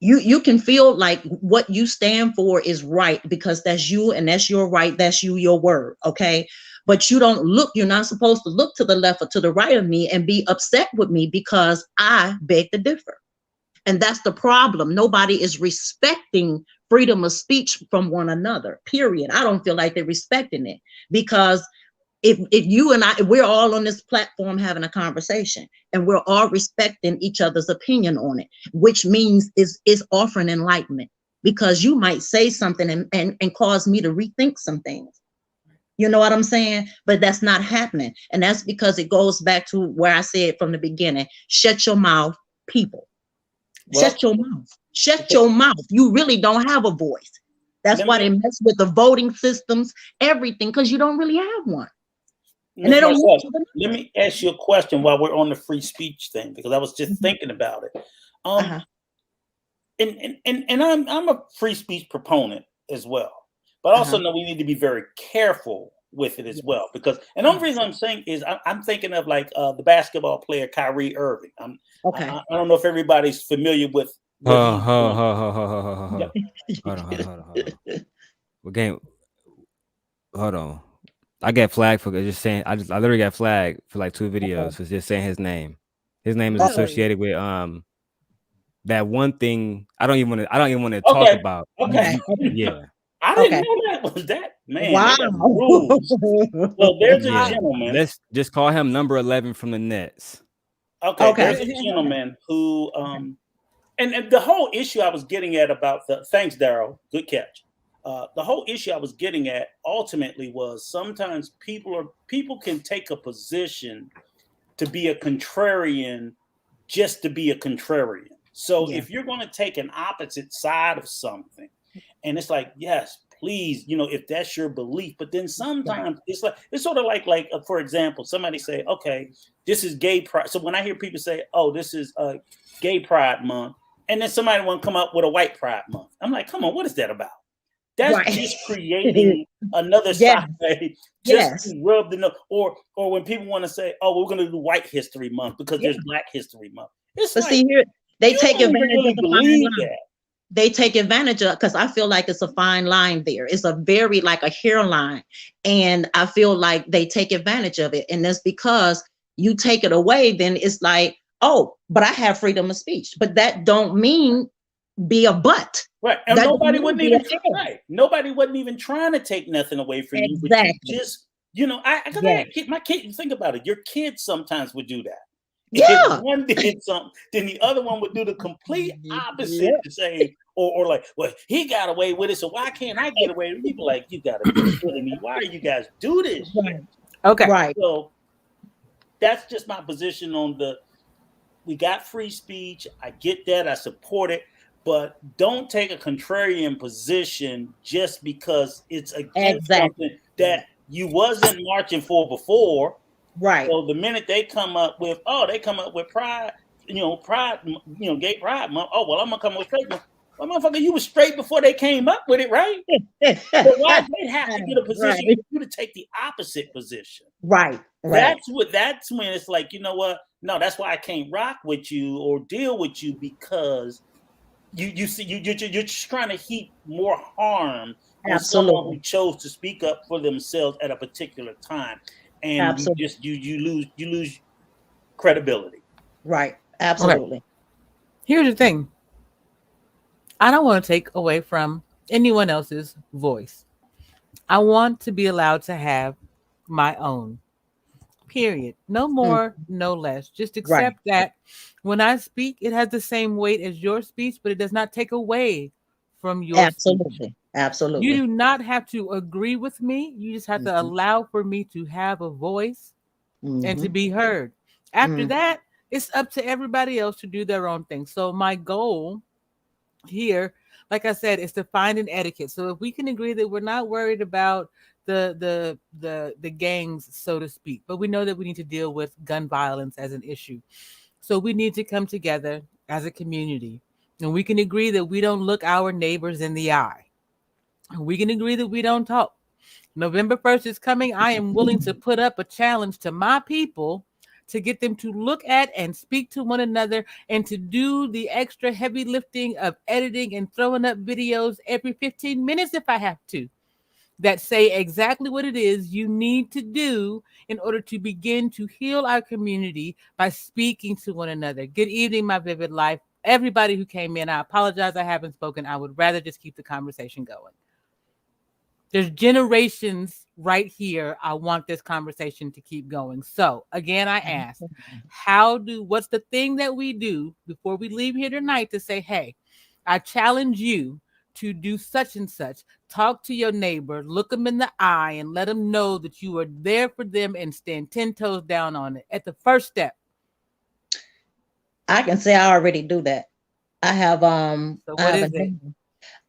you can feel like what you stand for is right because that's you and that's your right, that's your word, okay? But you're not supposed to look to the left or to the right of me and be upset with me because I beg to differ. And that's the problem. Nobody is respecting freedom of speech from one another, period. I don't feel like they're respecting it, because if you and we're all on this platform having a conversation and we're all respecting each other's opinion on it, which means is offering enlightenment, because you might say something and cause me to rethink some things. You know what I'm saying? But that's not happening. And that's because it goes back to where I said from the beginning, shut your mouth, people. Shut your mouth. Shut your mouth. You really don't have a voice. That's why they mess with the voting systems, everything, because you don't really have one. And they don't. Let me ask you a question while we're on the free speech thing, because I was just thinking about it. And I'm a free speech proponent as well, but I also know we need to be very careful with it as well, because the only reason I'm saying is I'm thinking of like the basketball player Kyrie Irving. I don't know if everybody's familiar with. Hold on. What game? Hold on. I got flagged for just saying. I literally got flagged for like 2 videos for just saying his name. His name is associated with that one thing. I don't even want to talk about. Okay. Yeah. I didn't know that was that, man. Wow. Well, there's a gentleman. Let's just call him number 11 from the Nets. Okay. There's a gentleman who and the whole issue I was getting at about thanks, Daryl. Good catch. The whole issue I was getting at ultimately was sometimes people can take a position to be a contrarian just to be a contrarian. So if you're going to take an opposite side of something, and it's like, yes, please, if that's your belief, but then sometimes it's sort of like for example, somebody say, okay, this is gay pride. So when I hear people say, oh, this is gay pride month, and then somebody want to come up with a white pride month, I'm like, come on, what is that about? That's just creating another side, just to rub the nose. Or when people want to say, "Oh, we're going to do White History Month because there's Black History Month." It's but like, see here, they take advantage really of the believe fine line. that. They take advantage of, because I feel like it's a fine line there. It's a very like a hairline, and I feel like they take advantage of it, and that's because you take it away. Then it's like, oh, but I have freedom of speech, but that don't mean be a butt. Right. And nobody wasn't even trying to take nothing away from you. But you just, I got my kid, think about it. Your kids sometimes would do that. Yeah. one did something, then the other one would do the complete opposite Yep. to say, or like, well, he got away with it, so why can't I get away with it? You be like, you gotta be kidding me. Why do you guys do this shit? Okay. Right. So that's just my position on we got free speech. I get that, I support it, but don't take a contrarian position just because it's against something that you wasn't marching for before. Right. So the minute they come up with pride, pride, gay pride month. Oh, well, I'm gonna come with straight month. Well, motherfucker, you was straight before they came up with it, right? So why they have to get a position for you to take the opposite position? Right. That's when it's like, you know what? No, that's why I can't rock with you or deal with you, because you're just trying to heap more harm on someone who chose to speak up for themselves at a particular time, and you lose credibility. Right. Absolutely. Okay. Here's the thing. I don't want to take away from anyone else's voice. I want to be allowed to have my own. Period. No more, no less. Just accept that when I speak, it has the same weight as your speech, but it does not take away from your speech. Absolutely. You do not have to agree with me. You just have to allow for me to have a voice and to be heard. After that, it's up to everybody else to do their own thing. So my goal here, like I said, is to find an etiquette. So if we can agree that we're not worried about the gangs, so to speak, but we know that we need to deal with gun violence as an issue. So we need to come together as a community, and we can agree that we don't look our neighbors in the eye. And we can agree that we don't talk. November 1st is coming. I am willing to put up a challenge to my people to get them to look at and speak to one another, and to do the extra heavy lifting of editing and throwing up videos every 15 minutes if I have to, that say exactly what it is you need to do in order to begin to heal our community by speaking to one another. Good evening, my vivid life. Everybody who came in, I apologize I haven't spoken. I would rather just keep the conversation going. There's generations right here. I want this conversation to keep going. So again, I ask, what's the thing that we do before we leave here tonight to say, hey, I challenge you to do such and such. Talk to your neighbor, look them in the eye, and let them know that you are there for them and stand 10 toes down on it at the first step. I can say I already do that. I have So what is it?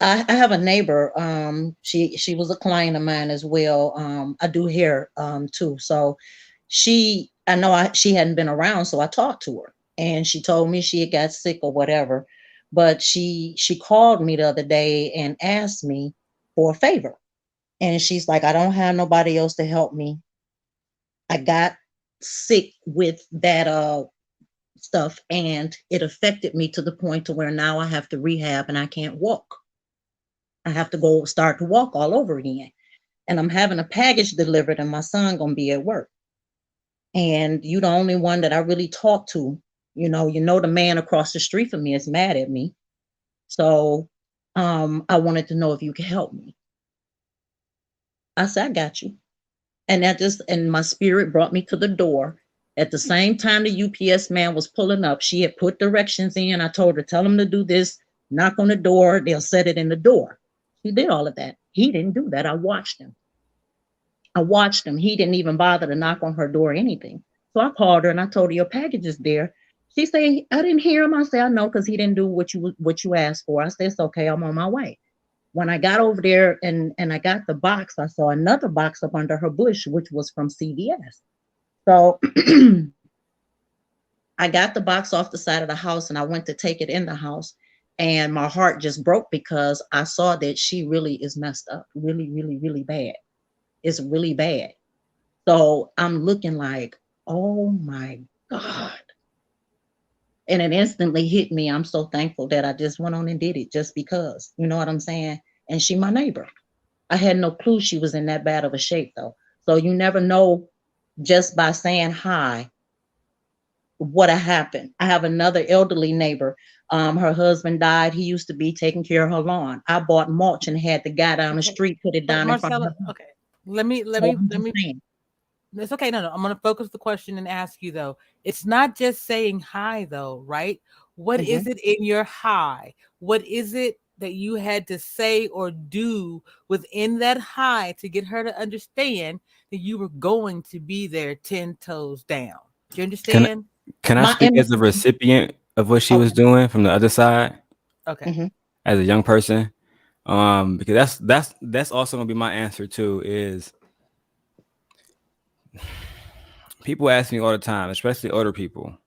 I have a neighbor. She was a client of mine as well. I do hair too. So she hadn't been around, so I talked to her, and she told me she had got sick or whatever. But she called me the other day and asked me for a favor. And she's like, I don't have nobody else to help me. I got sick with that stuff, and it affected me to the point to where now I have to rehab and I can't walk. I have to start to walk all over again. And I'm having a package delivered, and my son gonna be at work. And you the only one that I really talk to. You know, the man across the street from me is mad at me. So I wanted to know if you could help me. I said, I got you. And my spirit brought me to the door. At the same time the UPS man was pulling up, she had put directions in. I told her, tell him to do this, knock on the door, they'll set it in the door. She did all of that. He didn't do that. I watched him. He didn't even bother to knock on her door or anything. So I called her and I told her, your package is there. She said, I didn't hear him. I said, I know, because he didn't do what you asked for. I said, it's okay, I'm on my way. When I got over there and I got the box, I saw another box up under her bush, which was from CVS. So I got the box off the side of the house and I went to take it in the house. And my heart just broke, because I saw that she really is messed up. Really, really, really bad. It's really bad. So I'm looking like, oh my God. And it instantly hit me. I'm so thankful that I just went on and did it, just because, you know what I'm saying? And she my neighbor. I had no clue she was in that bad of a shape though. So you never know just by saying hi what happened. I have another elderly neighbor. Her husband died. He used to be taking care of her lawn. I bought mulch and had the guy down the street put it down in front of her. Okay. Let me It's okay. No, I'm going to focus the question and ask you though. It's not just saying hi though, right? What is Mhm. it in your hi? What is it that you had to say or do within that hi to get her to understand that you were going to be there 10 toes down? Do you Can understand? can I My speak as a recipient of what she was okay. doing from the other side Okay. Mhm. as a young person? Because that's also gonna be my answer too. Is people ask me all the time, especially older people,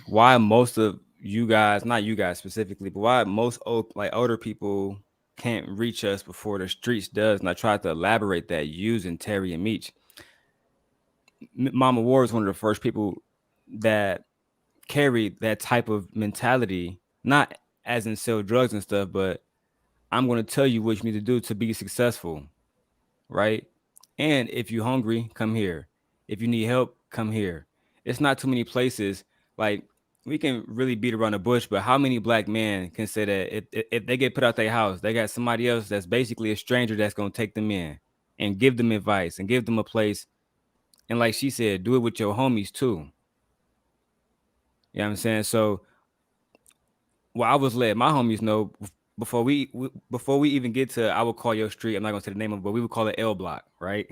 why most of you guys, not you guys specifically, but why most older people can't reach us before the streets does. And I tried to elaborate that using Terry and Meech. Mama Ward is one of the first people that carried that type of mentality, not as in sell drugs and stuff, but I'm going to tell you what you need to do to be successful, right? And if you're hungry, come here. If you need help, come here. It's not too many places. Like, we can really beat around the bush, but how many black men can say that if they get put out their house, they got somebody else that's basically a stranger that's going to take them in and give them advice and give them a place. And like she said, do it with your homies too. You know what I'm saying? So, well, I was letting my homies know before we even get to, I would call your street. I'm not gonna say the name of it, but we would call it L Block, right?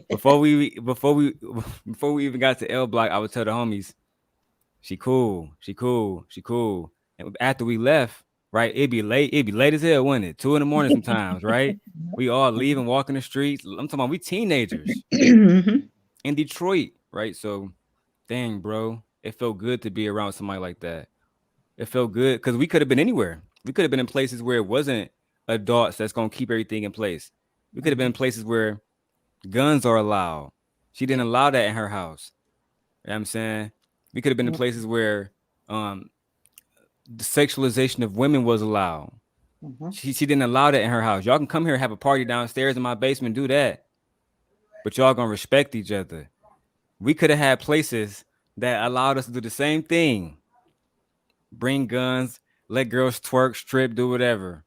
Before we even got to L Block, I would tell the homies, she cool, she cool, she cool. And after we left, right, it'd be late as hell, wasn't it? 2 in the morning sometimes, right? We all leaving, walking the streets. I'm talking about we teenagers Mhm. in Detroit, right? So, dang, bro, it felt good to be around somebody like that. It felt good because we could have been anywhere. We could have been in places where it wasn't adults that's gonna keep everything in place. We could have been in places where guns are allowed. She didn't allow that in her house. You know what I'm saying? We could have been in places where um the sexualization of women was allowed. Mhm. She didn't allow that in her house. Y'all can come here and have a party downstairs in my basement, do that. But y'all gonna respect each other. We could have had places that allowed us to do the same thing. Bring guns, let girls twerk, strip, do whatever.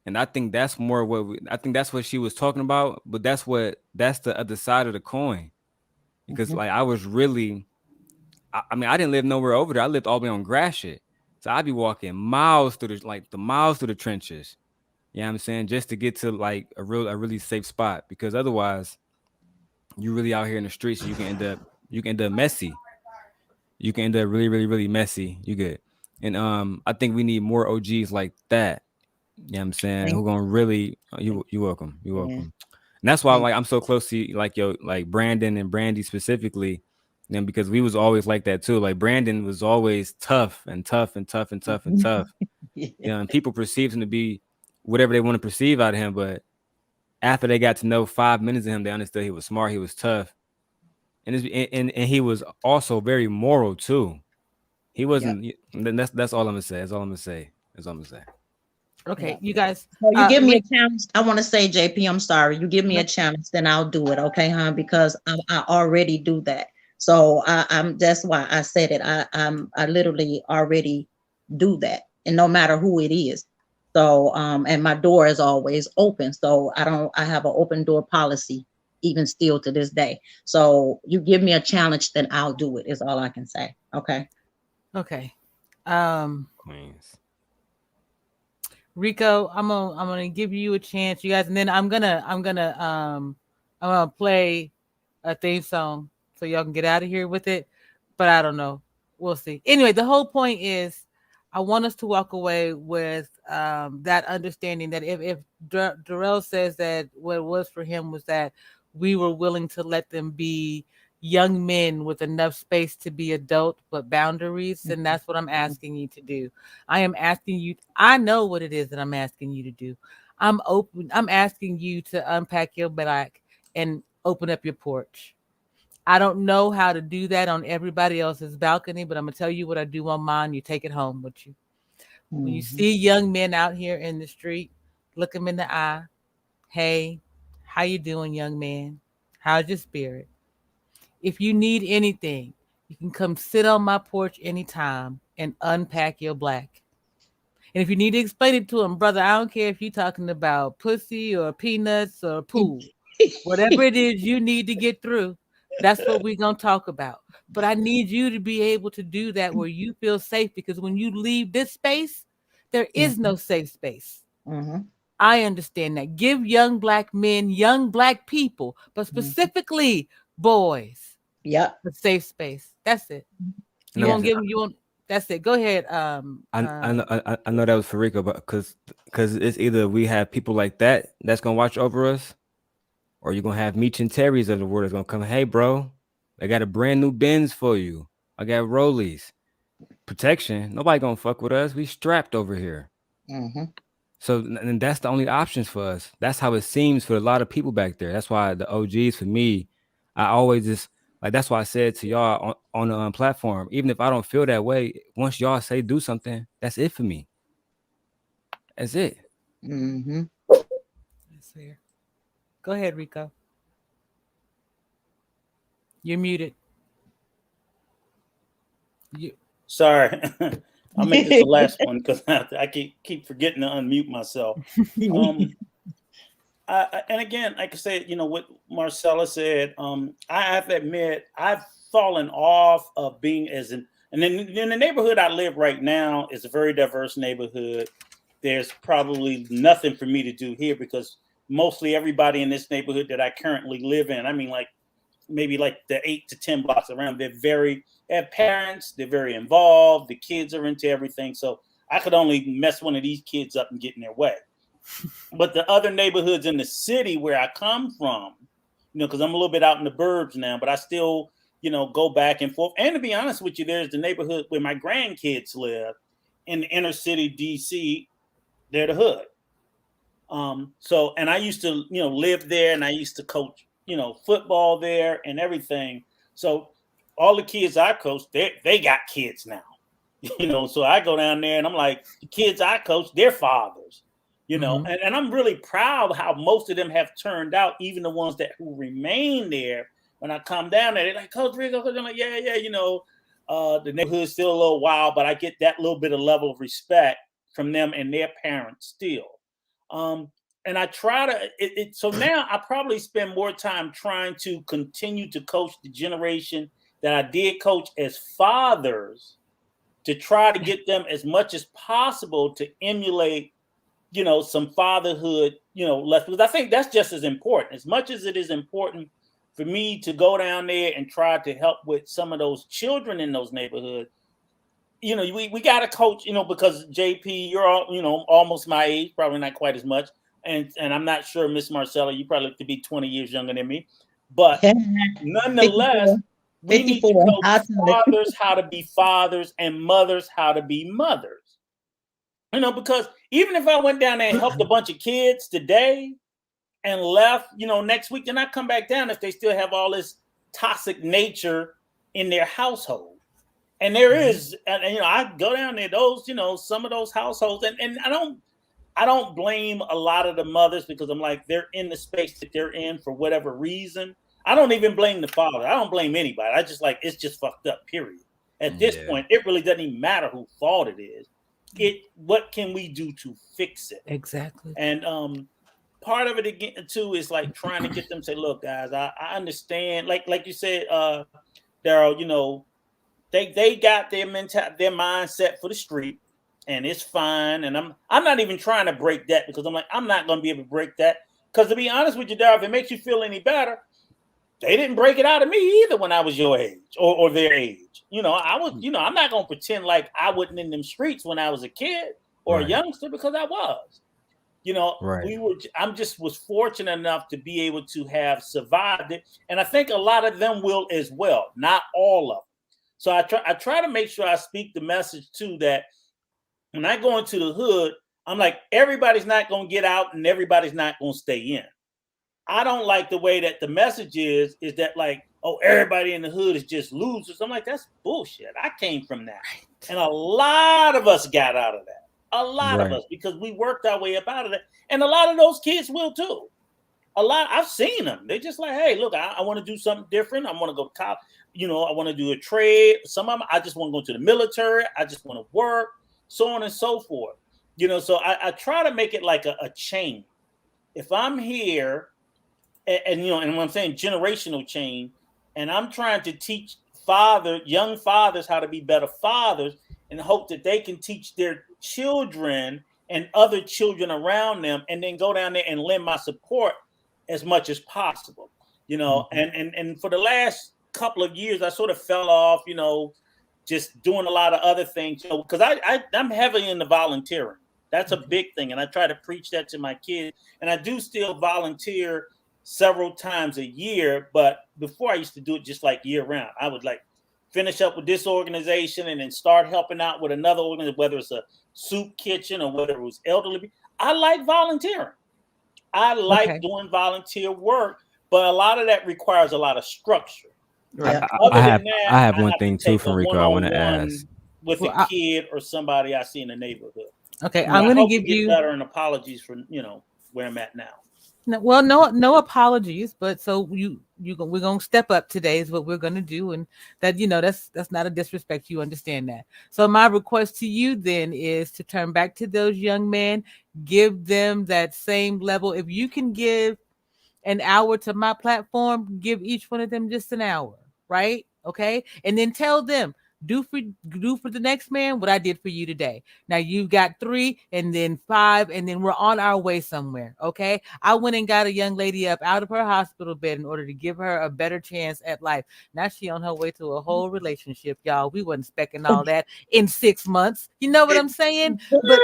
And I think that's more I think that's what she was talking about, but that's the other side of the coin. Because Mhm. like I was really I mean, I didn't live nowhere over there. I lived all the way on grass shit. So I'd be walking miles through the miles through the trenches. You know what I'm saying? Just to get to like a really safe spot. Because otherwise you really out here in the streets, you can end up messy. You can end up really, really, really messy. You good. And I think we need more OGs like that. You know what I'm saying? Thank Who gonna really you welcome. You you. welcome. And that's why Thank I'm so close to like like Brandon and Brandy specifically. And because we was always like that too. Like Brandon was always tough and tough and tough and tough and you. tough. You know, and people perceived him to be whatever they want to perceive out of him. But after they got to know 5 minutes of him, they understood he was smart, he was tough. And he was also very moral too. He Yep. wasn't that's all I'm gonna say. That's all I'm gonna say. That's all I'm gonna say. Okay, Yep. you guys. So you give me a Rick, challenge. I want to say, JP, I'm sorry. You give me no, a challenge, then I'll do it. Okay, huh? Because I already do that. So I'm that's why I said it. I literally already do that. And no matter who it is. So and my door is always open. So I have an open door policy even still to this day. So you give me a challenge, then I'll do it, is all I can say. Okay. okay. Um, Queens. Rico, I'm gonna give you a chance, you guys, and then I'm gonna play a theme song so y'all can get out of here with it. But I don't know. We'll see. Anyway, the whole point is I want us to walk away with that understanding that if Darrell says that what it was for him was that we were willing to let them be young men with enough space to be adult but boundaries, and that's what I'm asking you to do. I am asking you, I know what it is that I'm asking you to do. I'm open, I'm asking you to unpack your bag and open up your porch. I don't know how to do that on everybody else's balcony, but I'm gonna tell you what I do on mine. You take it home with you. When you Mhm. see young men out here in the street, look them in the eye. Hey, how you doing, young man? How's your spirit? If you need anything, you can come sit on my porch anytime and unpack your black. And if you need to explain it to him, brother, I don't care if you're talking about pussy or peanuts or pool. Whatever it is you need to get through, that's what we're going to talk about. But I need you to be able to do that where you feel safe, because when you leave this space, there is no safe space. Mhm. I understand that. Give young Black men, young Black people, but specifically boys, Yep. a safe space. That's it. And You I'm won't just, give them, you won't. That's it. Go ahead. I know that was for Rico, but because it's either we have people like that that's gonna watch over us, or you're gonna have Meech and Terry's of the world that's gonna come. Hey, bro, I got a brand new Benz for you. I got rollies, protection. Nobody gonna fuck with us. We strapped over here. Mhm. So, and that's the only options for us. That's how it seems for a lot of people back there. That's why the OGs, for me, I always just like, that's why I said to y'all on the platform, even if I don't feel that way, once y'all say do something, that's it for me. That's it. Mhm. That's fair. Go ahead, Rico. You're muted. You. Sorry. I'll make this the last one because I keep forgetting to unmute myself. And again, like I said, what Marcella said, I have to admit, I've fallen off of being and then in the neighborhood I live right now is a very diverse neighborhood. There's probably nothing for me to do here because mostly everybody in this neighborhood that I currently live in, I mean, like maybe like the 8 to 10 blocks around, they have parents, they're very involved, the kids are into everything. So I could only mess one of these kids up and get in their way. But the other neighborhoods in the city where I come from, because I'm a little bit out in the burbs now, but I still, go back and forth. And to be honest with you, there's the neighborhood where my grandkids live in the inner city, DC. They're the hood. So, and I used to, live there, and I used to coach, football there and everything. So all the kids I coach, they got kids now, so I go down there and I'm like, the kids I coach, they're fathers. And I'm really proud how most of them have turned out, even the ones who remain there. When I come down there, they're like, Coach Rico, I'm like, yeah, the neighborhood's still a little wild, but I get that little bit of level of respect from them and their parents still. And I try to, so now I probably spend more time trying to continue to coach the generation that I did coach as fathers, to try to get them as much as possible to emulate some fatherhood, left, because I think that's just as important. As much as it is important for me to go down there and try to help with some of those children in those neighborhoods, we got to coach, because JP, you're all, almost my age, probably not quite as much. And I'm not sure, Miss Marcella, you probably look to be 20 years younger than me. But nonetheless, 54. we need to 54. coach fathers how to be fathers and mothers how to be mothers. Because even if I went down there and helped a bunch of kids today and left, next week, then I come back down if they still have all this toxic nature in their household. And there is, and I go down there, those, some of those households, and I don't blame a lot of the mothers, because I'm like, they're in the space that they're in for whatever reason. I don't even blame the father. I don't blame anybody. I just like, it's just fucked up, period. At this point, it really doesn't even matter whose fault it is. What can we do to fix it? Exactly. And part of it again too is like trying to get them to say, look, guys, I understand. Like you said, Daryl, they got their mindset for the street, and it's fine. And I'm not even trying to break that, because I'm like, I'm not going to be able to break that. Because to be honest with you, Daryl, if it makes you feel any better, they didn't break it out of me either when I was your age or their age. I was, I'm not going to pretend like I wasn't in them streets when I was a kid or a youngster, because I was. I'm just was fortunate enough to be able to have survived it. And I think a lot of them will as well, not all of them. So I try to make sure I speak the message too, that when I go into the hood, I'm like, everybody's not going to get out and everybody's not going to stay in. I don't like the way that the message is that like, oh, everybody in the hood is just losers. I'm like, that's bullshit. I came from that. And a lot of us got out of that. A lot of us, because we worked our way up out of that. And a lot of those kids will too. I've seen them. They're just like, hey, look, I want to do something different. I want to go to college. I want to do a trade. Some of them, I just want to go to the military. I just want to work, so on and so forth. So I try to make it like a chain. If I'm here, and and when I'm saying generational change, and I'm trying to teach young fathers how to be better fathers, and hope that they can teach their children and other children around them, and then go down there and lend my support as much as possible. And for the last couple of years, I sort of fell off, just doing a lot of other things, because I'm heavily into volunteering. That's a big thing. And I try to preach that to my kids. And I do still volunteer several times a year. But before, I used to do it just like year round. I would like finish up with this organization and then start helping out with another organization, whether it's a soup kitchen or whether it was elderly. I like volunteering. I like doing volunteer work, but a lot of that requires a lot of structure. Yeah. I have one thing too from Rico I want to ask. With a kid or somebody I see in the neighborhood. Okay, I'm going to give you better, and apologies for where I'm at now. No apologies, but so we're gonna step up today is what we're gonna do, and that that's not a disrespect. You understand that. So my request to you then is to turn back to those young men, give them that same level. If you can give an hour to my platform, give each one of them just an hour, right? Okay, and then tell them. Do for the next man what I did for you today. Now you've got 3 and then 5 and then we're on our way somewhere. Okay. I went and got a young lady up out of her hospital bed in order to give her a better chance at life. Now she on her way to a whole relationship, y'all. We wasn't expecting all that in 6 months. You know what I'm saying? But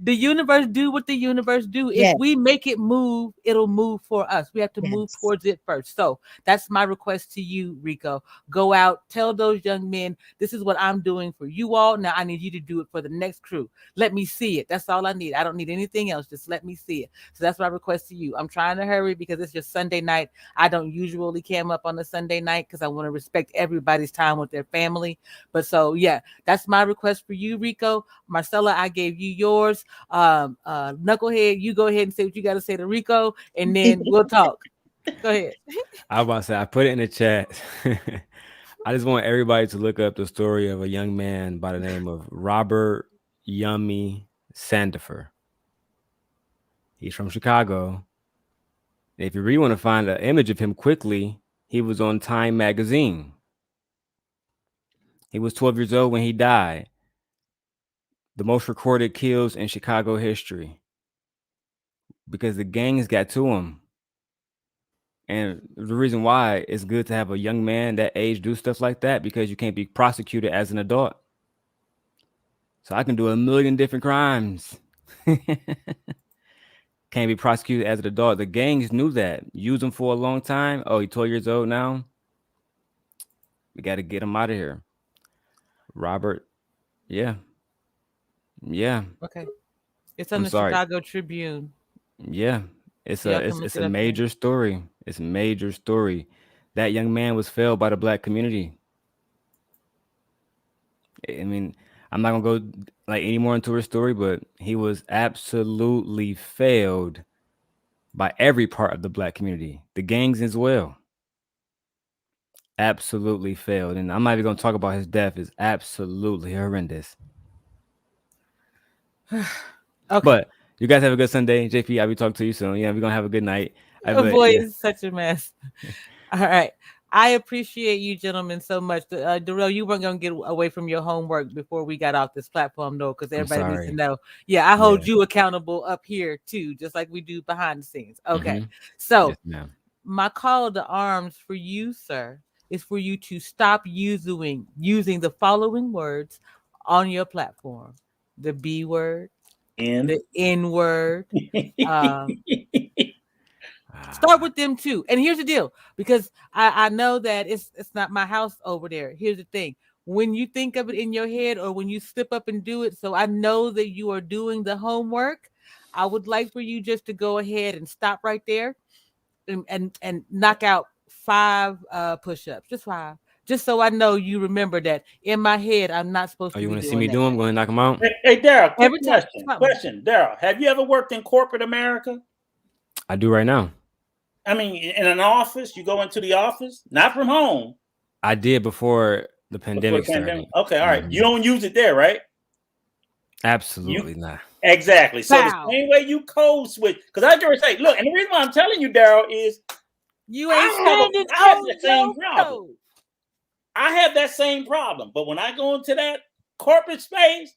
the universe do what the universe do. If we make it move, it'll move for us. We have to move towards it first. So that's my request to you, Rico. Go out, tell those young men, this is what I'm doing for you all. Now I need you to do it for the next crew. Let me see it. That's all I need. I don't need anything else. Just let me see it. So that's my request to you. I'm trying to hurry because it's just Sunday night. I don't usually cam up on a Sunday night because I want to respect everybody's time with their family. But so yeah, that's my request for you, Rico. Marcella, I gave you yours. Knucklehead, you go ahead and say what you got to say to Rico, and then we'll talk. Go ahead. I was about to say, I put it in the chat. I just want everybody to look up the story of a young man by the name of Robert Yummy Sandifer. He's from Chicago. If you really want to find an image of him quickly, he was on Time magazine. He was 12 years old when he died. The most recorded kills in Chicago history. Because the gangs got to him. And the reason why it's good to have a young man that age do stuff like that, because you can't be prosecuted as an adult. So I can do a million different crimes. Can't be prosecuted as an adult. The gangs knew that. Used him for a long time. Oh, he's 12 years old now. We got to get him out of here. Robert. Yeah. Okay. It's on the Chicago Tribune. Yeah. It's a major story. It's a major story. That young man was failed by the Black community. I mean, I'm not gonna go like any more into her story, but he was absolutely failed by every part of the Black community, the gangs as well. Absolutely failed, and I'm not even gonna talk about his death. It's absolutely horrendous. Okay. But you guys have a good Sunday. JP, I'll be talking to you soon. Yeah, we're gonna have a good night. Boy, it's such a mess. All right. I appreciate you gentlemen so much. Darrell, you weren't going to get away from your homework before we got off this platform, though, because everybody needs to know. Yeah, I hold you accountable up here, too, just like we do behind the scenes. Okay. So my call to arms for you, sir, is for you to stop using the following words on your platform. The B word, the N word. Start with them too. And here's the deal, because I know that it's not my house over there. Here's the thing. When you think of it in your head or when you slip up and do it, so I know that you are doing the homework, I would like for you just to go ahead and stop right there and knock out 5 push-ups, just 5. Just so I know you remember that in my head, I'm not supposed to. You want to see me do them? I'm going to knock them out. Hey Daryl, question. Daryl, have you ever worked in corporate America? I do right now. I mean, in an office, you go into the office, not from home. I did before the pandemic started. Okay, all right. You don't use it there, right? Absolutely not. Exactly. So the same way you code switch, because I just say, look, and the reason why I'm telling you, Daryl, is You ain't I have standing the on same your problem. toes. I have that same problem. But when I go into that corporate space,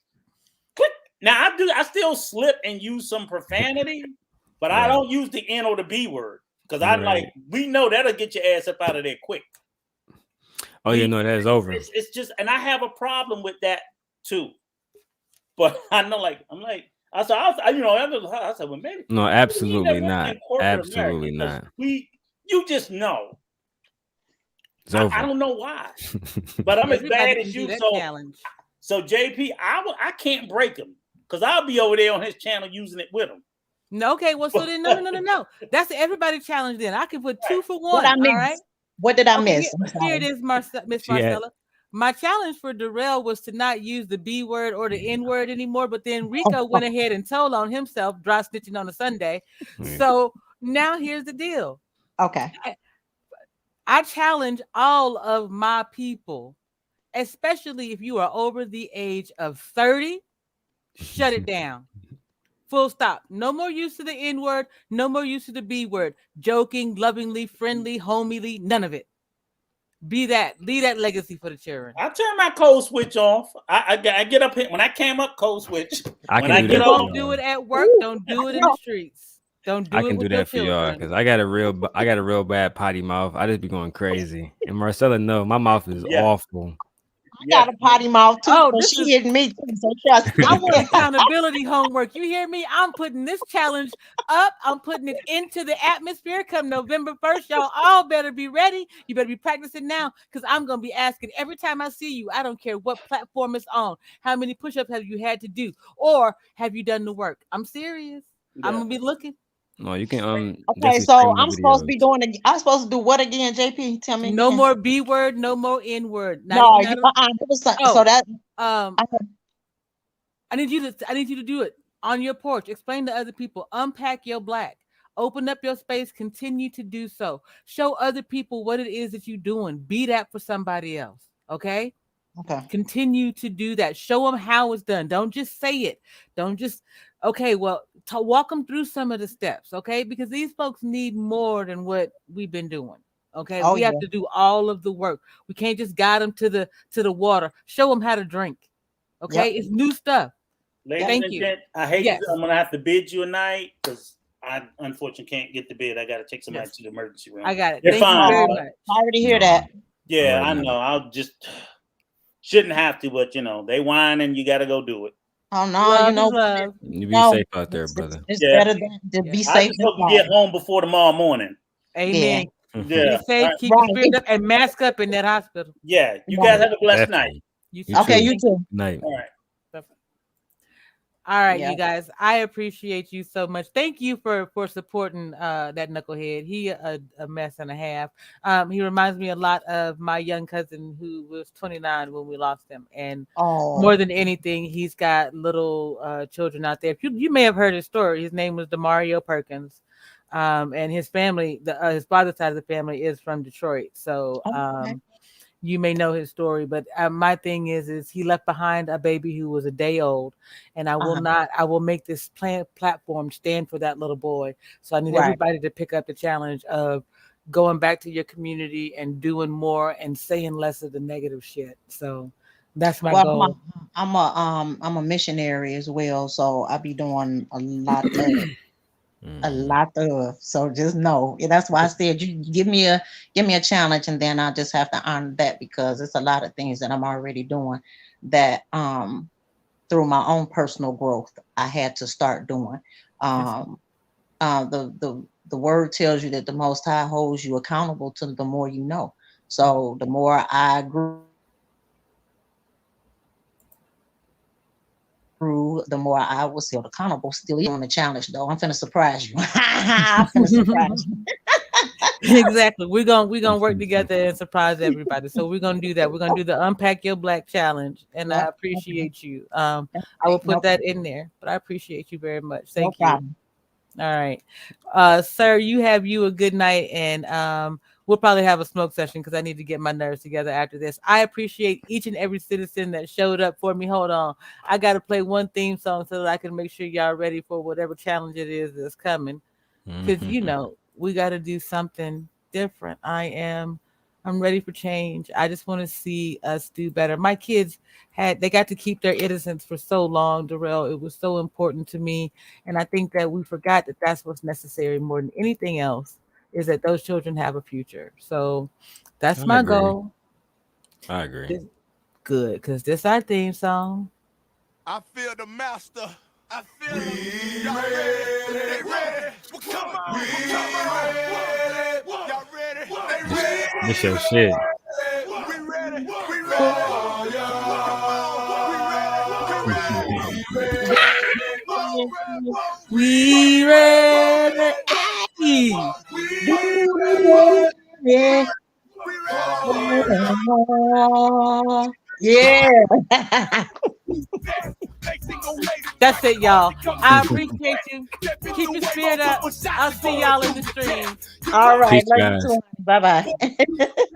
click. Now I still slip and use some profanity, but I don't use the N or the B word. Because I'm like, we know that'll get your ass up out of there quick. Oh, you know that's over. It's just, and I have a problem with that too. But I know, I said, well, maybe. No, absolutely not. Absolutely not. You just know. It's over. I don't know why, but I'm as bad as you. So JP, I can't break him because I'll be over there on his channel using it with him. No, okay, well, so then no. That's everybody challenge. Then I can put 2 for 1. What I miss? All right. What did I miss? Here it is, Miss Marcella. My challenge for Darrell was to not use the B word or the N word anymore, but then Rico went ahead and told on himself, dry snitching on a Sunday. So now here's the deal. Okay. I challenge all of my people, especially if you are over the age of 30, shut it down. Full stop. No more use of the N word. No more use of the B word. Joking, lovingly, friendly, homily, none of it. Be that. Leave that legacy for the children. I turn my code switch off. I get up here. When I came up, code switch. Don't do it at work. Don't do it in the streets. Don't do it. I can do that for y'all because I got a real bad potty mouth. I just be going crazy. And Marcella, no, my mouth is awful. I got a potty mouth too. Oh, she hitting me too. So trust me. I want accountability homework. You hear me? I'm putting this challenge up. I'm putting it into the atmosphere come November 1st. Y'all all better be ready. You better be practicing now because I'm going to be asking every time I see you. I don't care what platform it's on. How many push-ups have you had to do? Or have you done the work? I'm serious. Yeah. I'm going to be looking. No, you can okay, so I'm supposed to be doing it. I'm supposed to do what again, JP? Tell me. No more B word, no more N word. So that I need you to do it on your porch. Explain to other people. Unpack your black. Open up your space. Continue to do so. Show other people what it is that you're doing. Be that for somebody else. Okay. Okay. Continue to do that. Show them how it's done. Don't just say it. Don't just, okay, well, walk them through some of the steps, okay? Because these folks need more than what we've been doing, okay? We have to do all of the work. We can't just guide them to the water. Show them how to drink, okay? It's new stuff. Ladies and gentlemen, I hate to, I'm going to have to bid you a night because I unfortunately can't get the bid. I got to take somebody to the emergency room. I got it. They're fine. Very much. I already hear that. Yeah, I know. I'll just... Shouldn't have to, but they whine and you got to go do it. Oh no, you be safe out there, brother. It's better than to be safe. I just hope you get home before tomorrow morning. Amen. Yeah. Be safe, keep your spirit up, and mask up in that hospital. Yeah, you guys have a blessed night. You too. Night. All right. All right, you guys. I appreciate you so much. Thank you for supporting that knucklehead. He a mess and a half. He reminds me a lot of my young cousin who was 29 when we lost him. And more than anything, he's got little children out there. You may have heard his story. His name was Demario Perkins. And his family, his father's side of the family is from Detroit. So you may know his story, but my thing is he left behind a baby who was a day old, and I will make this platform stand for that little boy. So I need everybody to pick up the challenge of going back to your community and doing more and saying less of the negative shit. So that's my goal. I'm a missionary as well, so I'll be doing a lot of so just know. That's why I said you give me a challenge, and then I just have to honor that because it's a lot of things that I'm already doing that through my own personal growth I had to start doing. The word tells you that the Most High holds you accountable to the more you know. So the more I grew, the more I was held accountable. Still on the challenge, though. I'm finna surprise you. I'm finna surprise you. Exactly. We're gonna work together and surprise everybody. So we're gonna do that. We're gonna do the Unpack Your Black challenge, and I appreciate you. I will put that in there, but I appreciate you very much. Thank you. Problem. All right, sir. You have a good night, and we'll probably have a smoke session because I need to get my nerves together after this. I appreciate each and every citizen that showed up for me. Hold on. I got to play one theme song so that I can make sure y'all ready for whatever challenge it is that's coming. Because, we got to do something different. I'm ready for change. I just want to see us do better. My kids they got to keep their innocence for so long, Darrell. It was so important to me. And I think that we forgot that that's what's necessary more than anything else, is that those children have a future. So that's I my agree. goal. I agree. Good, because this our theme song. I feel the master. I feel y'all ready? They ready? Well, come on. Y'all ready? They ready? This your shit. We ready? We ready? We ready. Yeah. Yeah. That's it, y'all. I appreciate you. Keep your spirit up. I'll see y'all in the stream. All right. Peace, Love guys. you too. Bye bye.